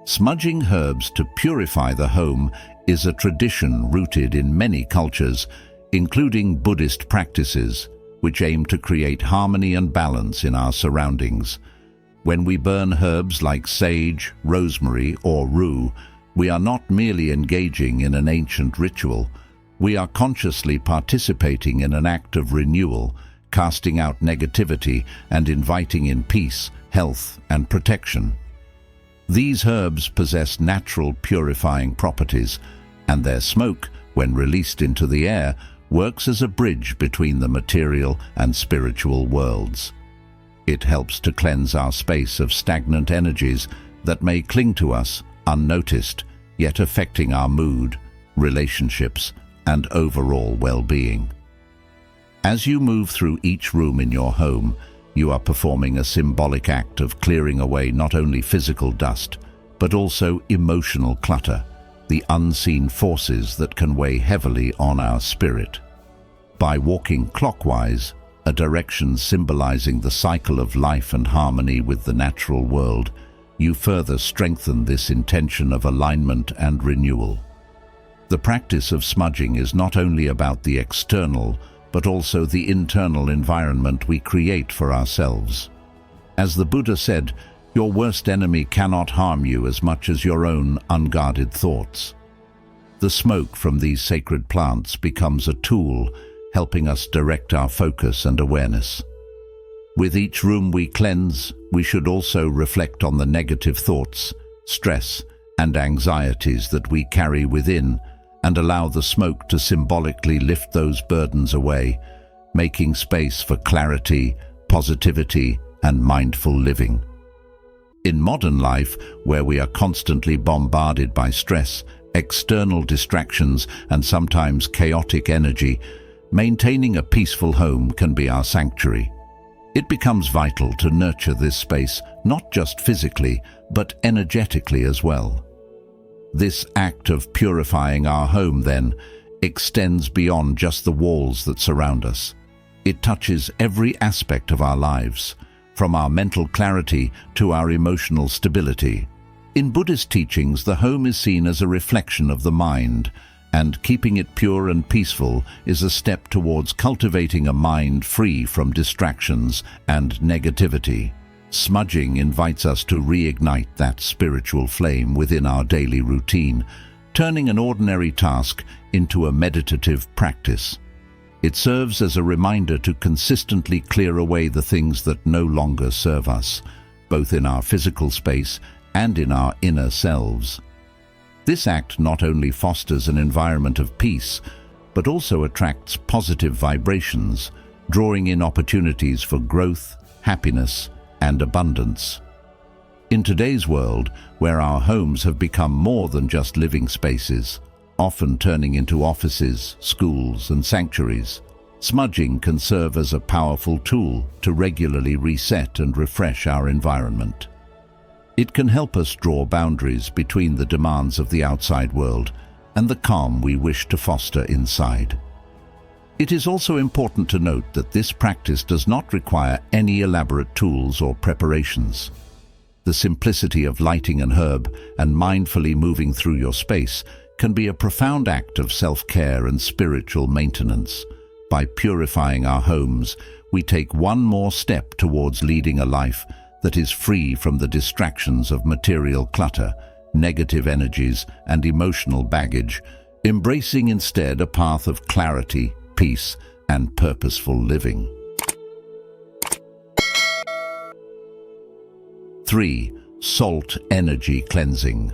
Smudging herbs to purify the home is a tradition rooted in many cultures, including Buddhist practices, which aim to create harmony and balance in our surroundings. When we burn herbs like sage, rosemary, or rue, we are not merely engaging in an ancient ritual. We are consciously participating in an act of renewal, casting out negativity and inviting in peace, health, and protection. These herbs possess natural purifying properties, and their smoke, when released into the air, works as a bridge between the material and spiritual worlds. It helps to cleanse our space of stagnant energies that may cling to us unnoticed, yet affecting our mood, relationships, and overall well-being. As you move through each room in your home, you are performing a symbolic act of clearing away not only physical dust, but also emotional clutter, the unseen forces that can weigh heavily on our spirit. By walking clockwise, a direction symbolizing the cycle of life and harmony with the natural world, you further strengthen this intention of alignment and renewal. The practice of smudging is not only about the external, but also the internal environment we create for ourselves. As the Buddha said, your worst enemy cannot harm you as much as your own unguarded thoughts. The smoke from these sacred plants becomes a tool, helping us direct our focus and awareness. With each room we cleanse, we should also reflect on the negative thoughts, stress, and anxieties that we carry within, and allow the smoke to symbolically lift those burdens away, making space for clarity, positivity, and mindful living. In modern life, where we are constantly bombarded by stress, external distractions, and sometimes chaotic energy, maintaining a peaceful home can be our sanctuary. It becomes vital to nurture this space, not just physically, but energetically as well. This act of purifying our home, then, extends beyond just the walls that surround us. It touches every aspect of our lives, from our mental clarity to our emotional stability. In Buddhist teachings, the home is seen as a reflection of the mind, and keeping it pure and peaceful is a step towards cultivating a mind free from distractions and negativity. Smudging invites us to reignite that spiritual flame within our daily routine, turning an ordinary task into a meditative practice. It serves as a reminder to consistently clear away the things that no longer serve us, both in our physical space and in our inner selves. This act not only fosters an environment of peace, but also attracts positive vibrations, drawing in opportunities for growth, happiness, and abundance. In today's world, where our homes have become more than just living spaces, often turning into offices, schools, and sanctuaries, smudging can serve as a powerful tool to regularly reset and refresh our environment. It can help us draw boundaries between the demands of the outside world and the calm we wish to foster inside. It is also important to note that this practice does not require any elaborate tools or preparations. The simplicity of lighting an herb and mindfully moving through your space can be a profound act of self-care and spiritual maintenance. By purifying our homes, we take one more step towards leading a life that is free from the distractions of material clutter, negative energies, and emotional baggage, embracing instead a path of clarity, peace, and purposeful living. 3. Salt energy cleansing.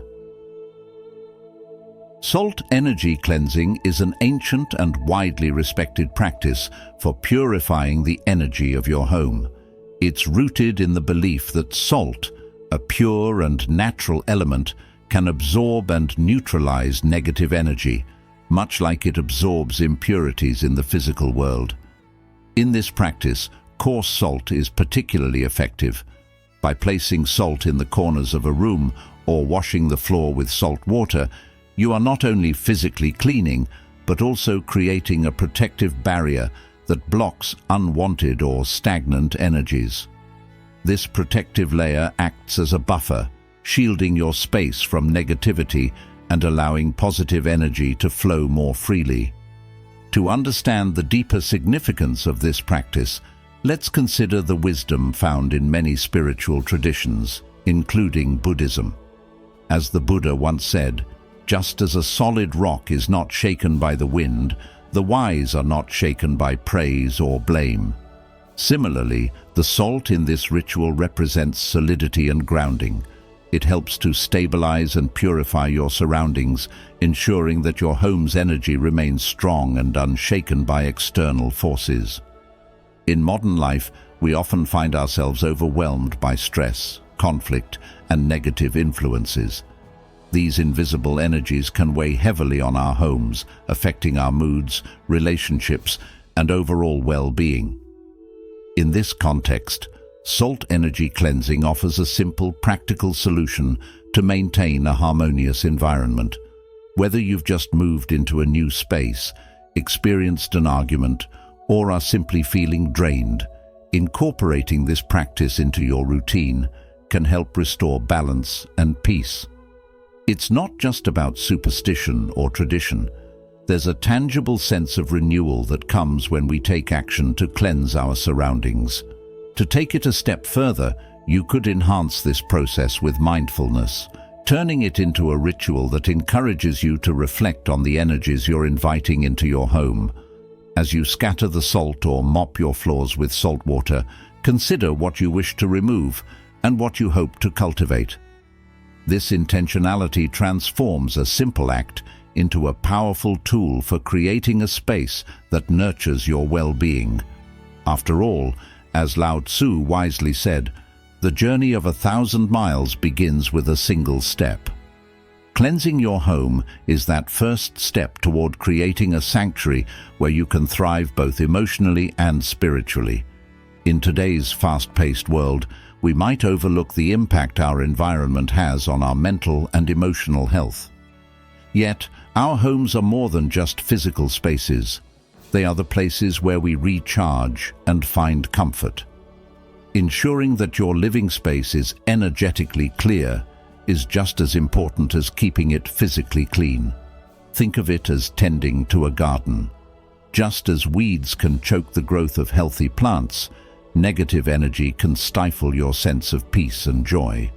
Salt energy cleansing is an ancient and widely respected practice for purifying the energy of your home. It's rooted in the belief that salt, a pure and natural element, can absorb and neutralize negative energy, much like it absorbs impurities in the physical world. In this practice, coarse salt is particularly effective. By placing salt in the corners of a room or washing the floor with salt water, you are not only physically cleaning, but also creating a protective barrier that blocks unwanted or stagnant energies. This protective layer acts as a buffer, shielding your space from negativity and allowing positive energy to flow more freely. To understand the deeper significance of this practice, let's consider the wisdom found in many spiritual traditions, including Buddhism. As the Buddha once said, "Just as a solid rock is not shaken by the wind, the wise are not shaken by praise or blame." Similarly, the salt in this ritual represents solidity and grounding. It helps to stabilize and purify your surroundings, ensuring that your home's energy remains strong and unshaken by external forces. In modern life, we often find ourselves overwhelmed by stress, conflict, and negative influences. These invisible energies can weigh heavily on our homes, affecting our moods, relationships, and overall well-being. In this context, salt energy cleansing offers a simple, practical solution to maintain a harmonious environment. Whether you've just moved into a new space, experienced an argument, or are simply feeling drained, incorporating this practice into your routine can help restore balance and peace. It's not just about superstition or tradition. There's a tangible sense of renewal that comes when we take action to cleanse our surroundings. To take it a step further, you could enhance this process with mindfulness, turning it into a ritual that encourages you to reflect on the energies you're inviting into your home. As you scatter the salt or mop your floors with salt water, consider what you wish to remove and what you hope to cultivate. This intentionality transforms a simple act into a powerful tool for creating a space that nurtures your well-being. After all, as Lao Tzu wisely said, the journey of 1,000 miles begins with a single step. Cleansing your home is that first step toward creating a sanctuary where you can thrive both emotionally and spiritually. In today's fast-paced world, we might overlook the impact our environment has on our mental and emotional health. Yet, our homes are more than just physical spaces. They are the places where we recharge and find comfort. Ensuring that your living space is energetically clear is just as important as keeping it physically clean. Think of it as tending to a garden. Just as weeds can choke the growth of healthy plants, negative energy can stifle your sense of peace and joy.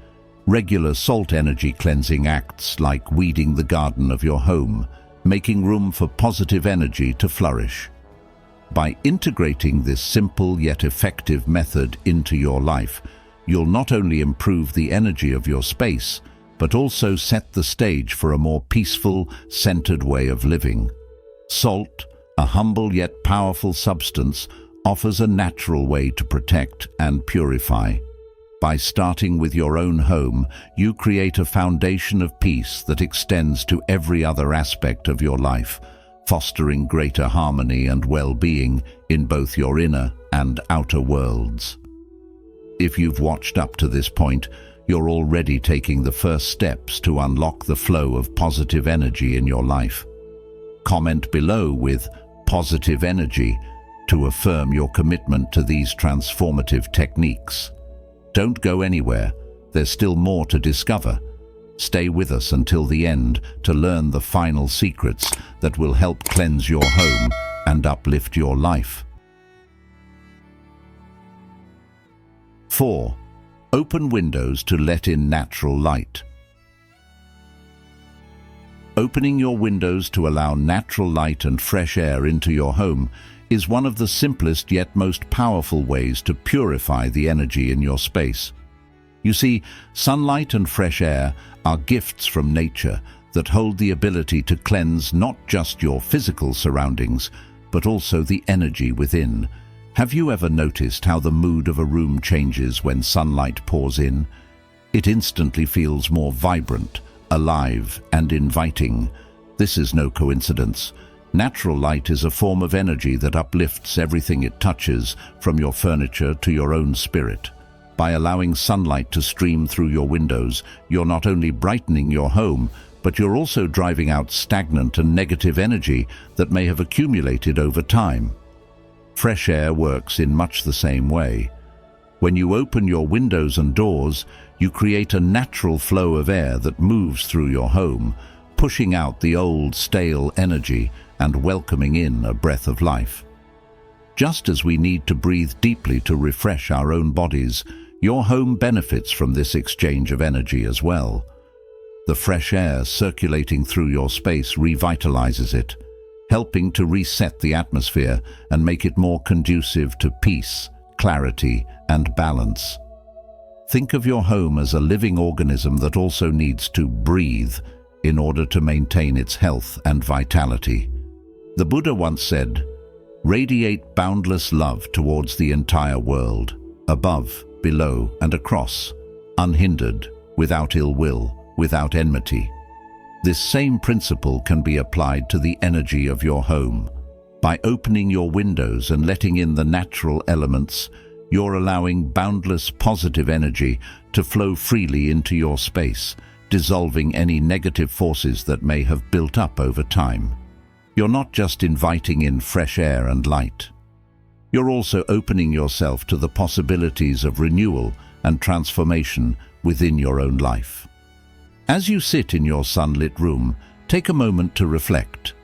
Regular salt energy cleansing acts like weeding the garden of your home, making room for positive energy to flourish. By integrating this simple yet effective method into your life, you'll not only improve the energy of your space, but also set the stage for a more peaceful, centered way of living. Salt, a humble yet powerful substance, offers a natural way to protect and purify. By starting with your own home, you create a foundation of peace that extends to every other aspect of your life, fostering greater harmony and well-being in both your inner and outer worlds. If you've watched up to this point, you're already taking the first steps to unlock the flow of positive energy in your life. Comment below with "positive energy" to affirm your commitment to these transformative techniques. Don't go anywhere. There's still more to discover. Stay with us until the end to learn the final secrets that will help cleanse your home and uplift your life. 4. Open windows to let in natural light. Opening your windows to allow natural light and fresh air into your home is one of the simplest yet most powerful ways to purify the energy in your space. You see, sunlight and fresh air are gifts from nature that hold the ability to cleanse not just your physical surroundings, but also the energy within. Have you ever noticed how the mood of a room changes when sunlight pours in? It instantly feels more vibrant, alive, and inviting. This is no coincidence. Natural light is a form of energy that uplifts everything it touches, from your furniture to your own spirit. By allowing sunlight to stream through your windows, you're not only brightening your home, but you're also driving out stagnant and negative energy that may have accumulated over time. Fresh air works in much the same way. When you open your windows and doors, you create a natural flow of air that moves through your home, pushing out the old, stale energy and welcoming in a breath of life. Just as we need to breathe deeply to refresh our own bodies, your home benefits from this exchange of energy as well. The fresh air circulating through your space revitalizes it, helping to reset the atmosphere and make it more conducive to peace, clarity, and balance. Think of your home as a living organism that also needs to breathe in order to maintain its health and vitality. The Buddha once said, "Radiate boundless love towards the entire world, above, below, and across, unhindered, without ill will, without enmity." This same principle can be applied to the energy of your home. By opening your windows and letting in the natural elements, you're allowing boundless positive energy to flow freely into your space, dissolving any negative forces that may have built up over time. You're not just inviting in fresh air and light. You're also opening yourself to the possibilities of renewal and transformation within your own life. As you sit in your sunlit room, take a moment to reflect.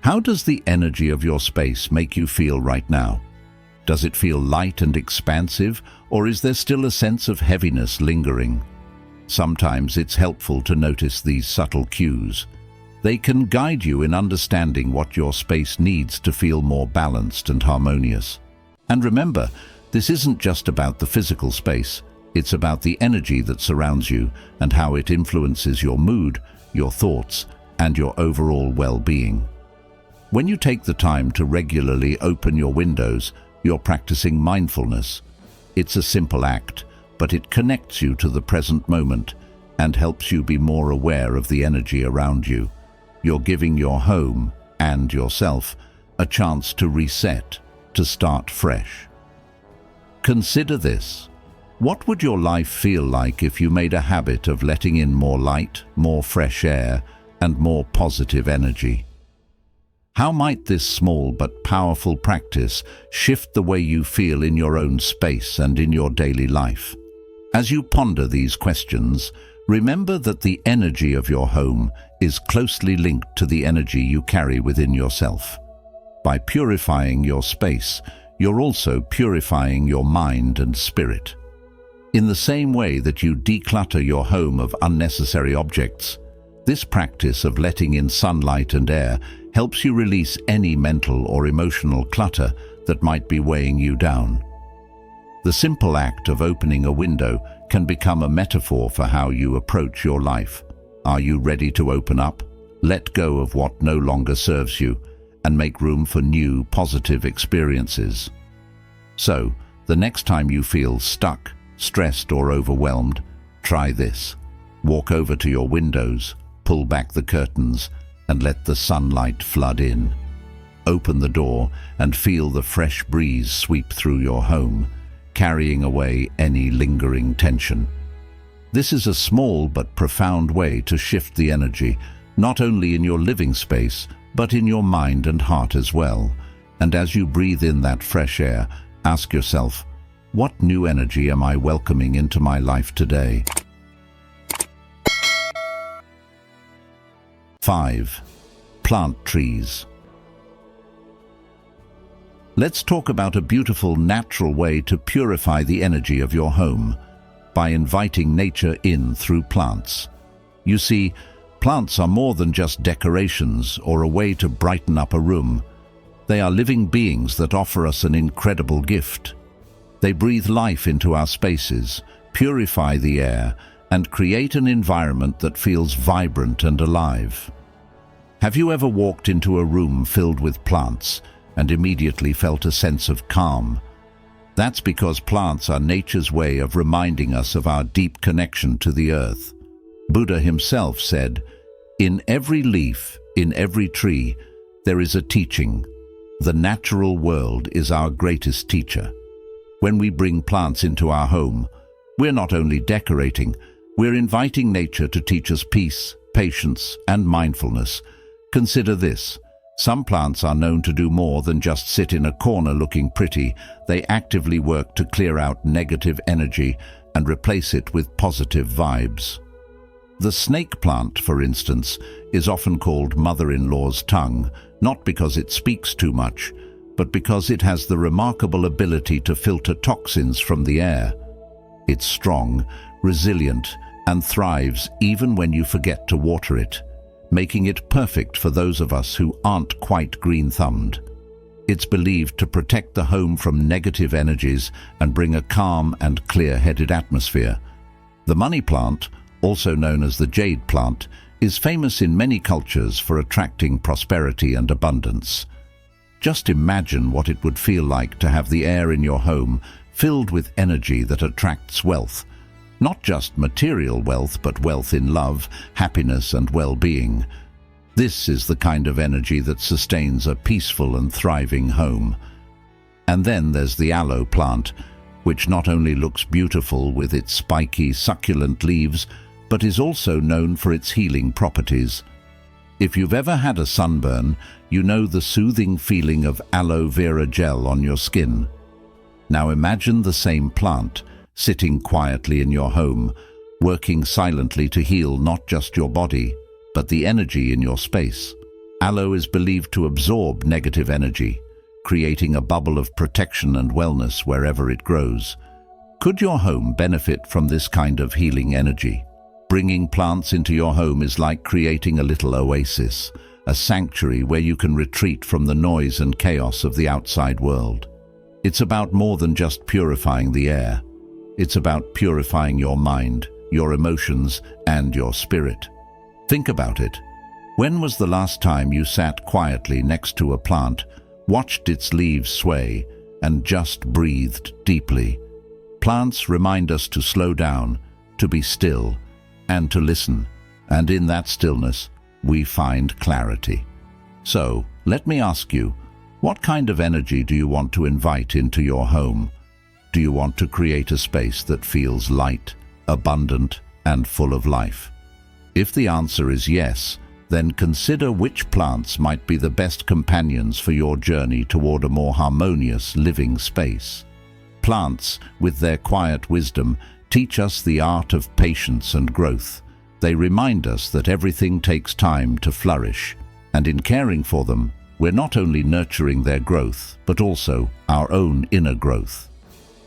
How does the energy of your space make you feel right now? Does it feel light and expansive, or is there still a sense of heaviness lingering? Sometimes it's helpful to notice these subtle cues. They can guide you in understanding what your space needs to feel more balanced and harmonious. And remember, this isn't just about the physical space. It's about the energy that surrounds you and how it influences your mood, your thoughts, and your overall well-being. When you take the time to regularly open your windows, you're practicing mindfulness. It's a simple act, but it connects you to the present moment and helps you be more aware of the energy around you. You're giving your home and yourself a chance to reset, to start fresh. Consider this. What would your life feel like if you made a habit of letting in more light, more fresh air, and more positive energy? How might this small but powerful practice shift the way you feel in your own space and in your daily life? As you ponder these questions, remember that the energy of your home is closely linked to the energy you carry within yourself. By purifying your space, you're also purifying your mind and spirit. In the same way that you declutter your home of unnecessary objects, this practice of letting in sunlight and air helps you release any mental or emotional clutter that might be weighing you down. The simple act of opening a window can become a metaphor for how you approach your life. Are you ready to open up, let go of what no longer serves you, and make room for new, positive experiences? So, the next time you feel stuck, stressed, or overwhelmed, try this. Walk over to your windows, pull back the curtains, and let the sunlight flood in. Open the door and feel the fresh breeze sweep through your home, carrying away any lingering tension. This is a small but profound way to shift the energy, not only in your living space, but in your mind and heart as well. And as you breathe in that fresh air, ask yourself, what new energy am I welcoming into my life today? 5. Plant trees. Let's talk about a beautiful, natural way to purify the energy of your home by inviting nature in through plants. You see, plants are more than just decorations or a way to brighten up a room. They are living beings that offer us an incredible gift. They breathe life into our spaces, purify the air, and create an environment that feels vibrant and alive. Have you ever walked into a room filled with plants and immediately felt a sense of calm? That's because plants are nature's way of reminding us of our deep connection to the earth. Buddha himself said, "In every leaf, in every tree, there is a teaching. The natural world is our greatest teacher." When we bring plants into our home, we're not only decorating, we're inviting nature to teach us peace, patience, and mindfulness. Consider this. Some plants are known to do more than just sit in a corner looking pretty. They actively work to clear out negative energy and replace it with positive vibes. The snake plant, for instance, is often called mother-in-law's tongue, not because it speaks too much, but because it has the remarkable ability to filter toxins from the air. It's strong, resilient, and thrives even when you forget to water it, making it perfect for those of us who aren't quite green-thumbed. It's believed to protect the home from negative energies and bring a calm and clear-headed atmosphere. The money plant, also known as the jade plant, is famous in many cultures for attracting prosperity and abundance. Just imagine what it would feel like to have the air in your home filled with energy that attracts wealth. Not just material wealth, but wealth in love, happiness, and well-being. This is the kind of energy that sustains a peaceful and thriving home. And then there's the aloe plant, which not only looks beautiful with its spiky, succulent leaves, but is also known for its healing properties. If you've ever had a sunburn, you know the soothing feeling of aloe vera gel on your skin. Now imagine the same plant, sitting quietly in your home, working silently to heal not just your body, but the energy in your space. Aloe is believed to absorb negative energy, creating a bubble of protection and wellness wherever it grows. Could your home benefit from this kind of healing energy? Bringing plants into your home is like creating a little oasis, a sanctuary where you can retreat from the noise and chaos of the outside world. It's about more than just purifying the air. It's about purifying your mind, your emotions, and your spirit. Think about it. When was the last time you sat quietly next to a plant, watched its leaves sway, and just breathed deeply? Plants remind us to slow down, to be still, and to listen. And in that stillness, we find clarity. So, let me ask you, what kind of energy do you want to invite into your home? Do you want to create a space that feels light, abundant, and full of life? If the answer is yes, then consider which plants might be the best companions for your journey toward a more harmonious living space. Plants, with their quiet wisdom, teach us the art of patience and growth. They remind us that everything takes time to flourish, and in caring for them, we're not only nurturing their growth, but also our own inner growth.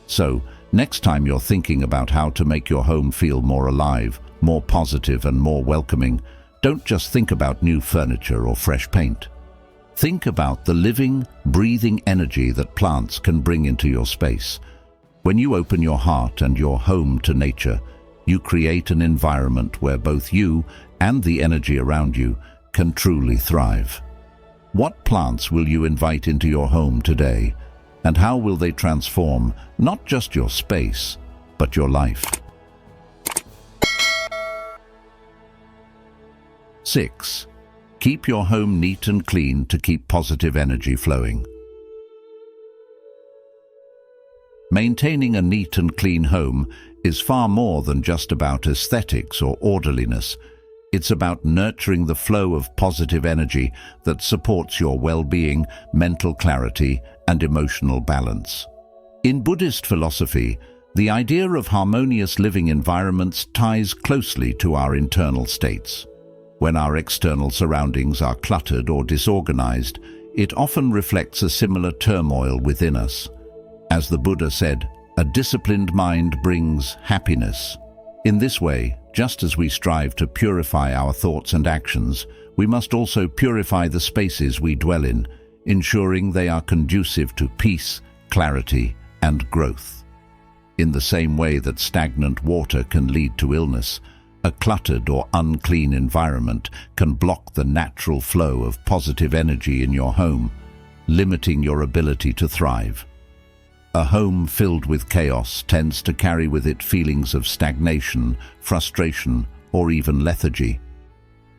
So, next time you're thinking about how to make your home feel more alive, more positive and more welcoming, don't just think about new furniture or fresh paint. Think about the living, breathing energy that plants can bring into your space. When you open your heart and your home to nature, you create an environment where both you and the energy around you can truly thrive. What plants will you invite into your home today, and how will they transform not just your space, but your life? 6. Keep your home neat and clean to keep positive energy flowing. Maintaining a neat and clean home is far more than just about aesthetics or orderliness. It's about nurturing the flow of positive energy that supports your well-being, mental clarity, and emotional balance. In Buddhist philosophy, the idea of harmonious living environments ties closely to our internal states. When our external surroundings are cluttered or disorganized, it often reflects a similar turmoil within us. As the Buddha said, a disciplined mind brings happiness. In this way, just as we strive to purify our thoughts and actions, we must also purify the spaces we dwell in, ensuring they are conducive to peace, clarity, and growth. In the same way that stagnant water can lead to illness, a cluttered or unclean environment can block the natural flow of positive energy in your home, limiting your ability to thrive. A home filled with chaos tends to carry with it feelings of stagnation, frustration, or even lethargy.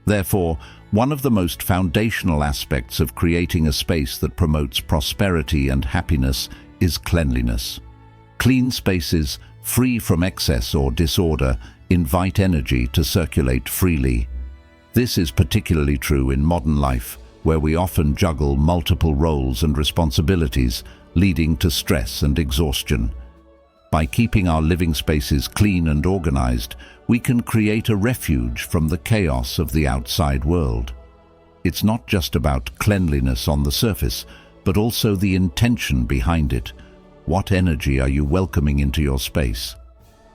Therefore, one of the most foundational aspects of creating a space that promotes prosperity and happiness is cleanliness. Clean spaces, free from excess or disorder, invite energy to circulate freely. This is particularly true in modern life, where we often juggle multiple roles and responsibilities, leading to stress and exhaustion. By keeping our living spaces clean and organized, we can create a refuge from the chaos of the outside world. It's not just about cleanliness on the surface, but also the intention behind it. What energy are you welcoming into your space?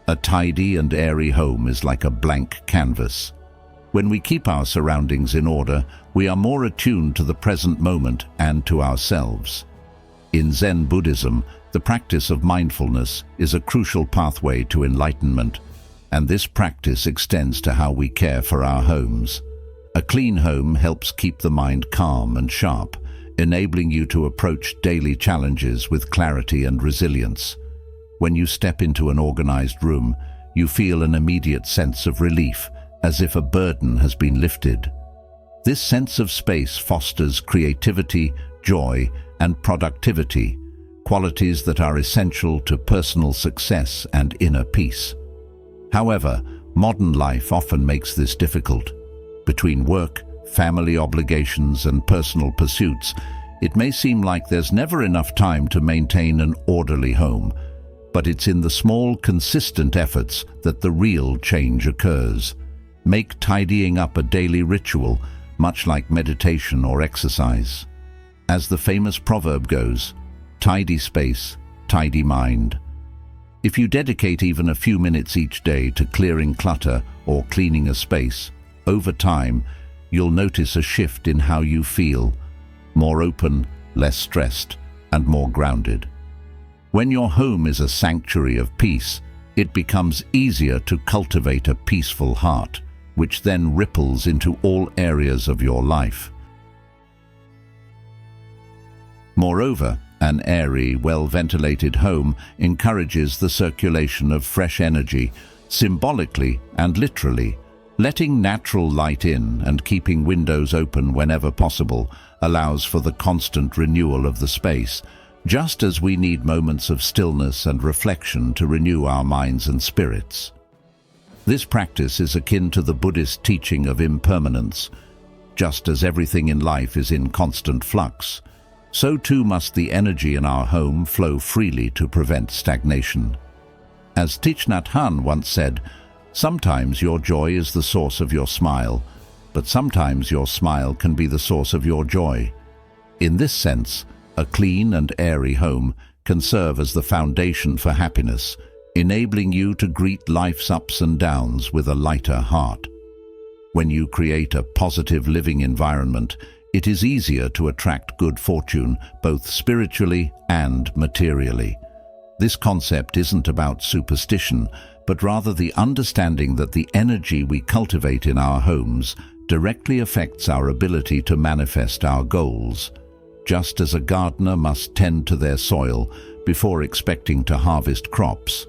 A tidy and airy home is like a blank canvas. When we keep our surroundings in order, we are more attuned to the present moment and to ourselves. In Zen Buddhism, the practice of mindfulness is a crucial pathway to enlightenment, and this practice extends to how we care for our homes. A clean home helps keep the mind calm and sharp, enabling you to approach daily challenges with clarity and resilience. When you step into an organized room, you feel an immediate sense of relief, as if a burden has been lifted. This sense of space fosters creativity, joy, and productivity, qualities that are essential to personal success and inner peace. However, modern life often makes this difficult. Between work, family obligations, and personal pursuits, it may seem like there's never enough time to maintain an orderly home, but it's in the small, consistent efforts that the real change occurs. Make tidying up a daily ritual, much like meditation or exercise. As the famous proverb goes, tidy space, tidy mind. If you dedicate even a few minutes each day to clearing clutter or cleaning a space, over time, you'll notice a shift in how you feel, more open, less stressed, and more grounded. When your home is a sanctuary of peace, it becomes easier to cultivate a peaceful heart, which then ripples into all areas of your life. Moreover, an airy, well-ventilated home encourages the circulation of fresh energy, symbolically and literally. Letting natural light in and keeping windows open whenever possible allows for the constant renewal of the space, just as we need moments of stillness and reflection to renew our minds and spirits. This practice is akin to the Buddhist teaching of impermanence. Just as everything in life is in constant flux, so too must the energy in our home flow freely to prevent stagnation. As Thich Nhat Hanh once said, "Sometimes your joy is the source of your smile, but sometimes your smile can be the source of your joy." In this sense, a clean and airy home can serve as the foundation for happiness, enabling you to greet life's ups and downs with a lighter heart. When you create a positive living environment, it is easier to attract good fortune, both spiritually and materially. This concept isn't about superstition, but rather the understanding that the energy we cultivate in our homes directly affects our ability to manifest our goals. Just as a gardener must tend to their soil before expecting to harvest crops,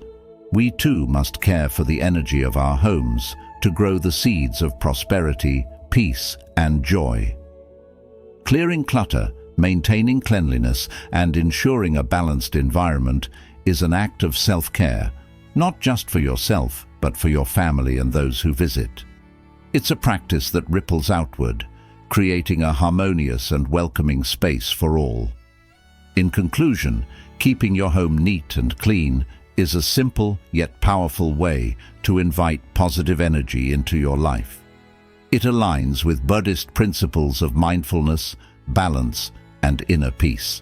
we too must care for the energy of our homes to grow the seeds of prosperity, peace, and joy. Clearing clutter, maintaining cleanliness, and ensuring a balanced environment is an act of self-care, not just for yourself, but for your family and those who visit. It's a practice that ripples outward, creating a harmonious and welcoming space for all. In conclusion, keeping your home neat and clean is a simple yet powerful way to invite positive energy into your life. It aligns with Buddhist principles of mindfulness, balance, and inner peace.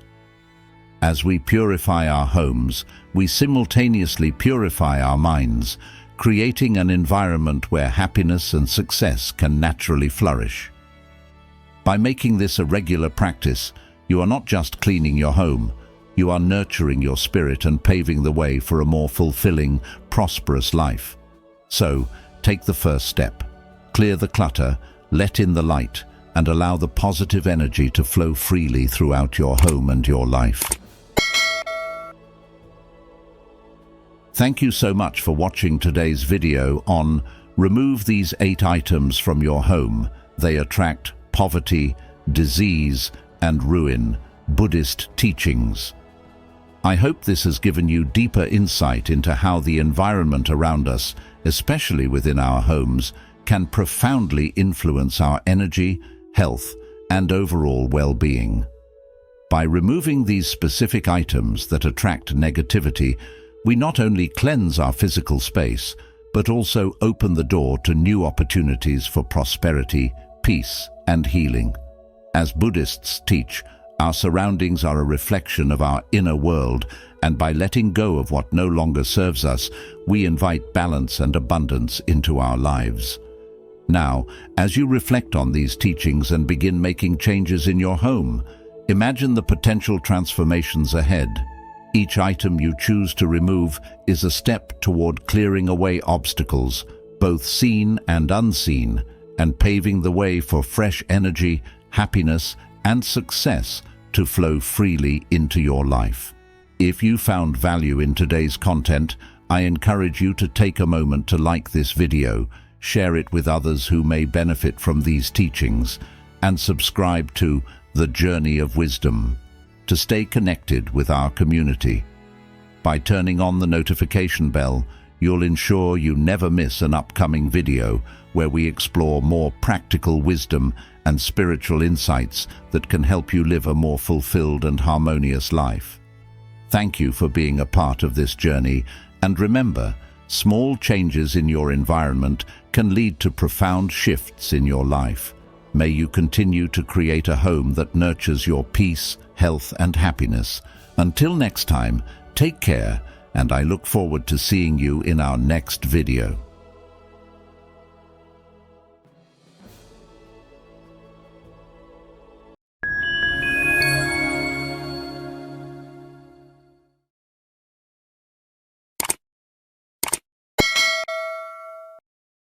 As we purify our homes, we simultaneously purify our minds, creating an environment where happiness and success can naturally flourish. By making this a regular practice, you are not just cleaning your home, you are nurturing your spirit and paving the way for a more fulfilling, prosperous life. So, take the first step. Clear the clutter, let in the light, and allow the positive energy to flow freely throughout your home and your life. Thank you so much for watching today's video on Remove these 8 items from your home. They attract poverty, disease, and ruin. Buddhist teachings. I hope this has given you deeper insight into how the environment around us, especially within our homes, can profoundly influence our energy, health, and overall well-being. By removing these specific items that attract negativity, we not only cleanse our physical space, but also open the door to new opportunities for prosperity, peace, and healing. As Buddhists teach, our surroundings are a reflection of our inner world, and by letting go of what no longer serves us, we invite balance and abundance into our lives. Now, as you reflect on these teachings and begin making changes in your home, imagine the potential transformations ahead. Each item you choose to remove is a step toward clearing away obstacles, both seen and unseen, and paving the way for fresh energy, happiness, and success to flow freely into your life. If you found value in today's content, I encourage you to take a moment to like this video, share it with others who may benefit from these teachings, and subscribe to The Journey of Wisdom to stay connected with our community. By turning on the notification bell, you'll ensure you never miss an upcoming video where we explore more practical wisdom and spiritual insights that can help you live a more fulfilled and harmonious life. Thank you for being a part of this journey, and remember, small changes in your environment can lead to profound shifts in your life. May you continue to create a home that nurtures your peace, health, and happiness. Until next time, take care, and I look forward to seeing you in our next video.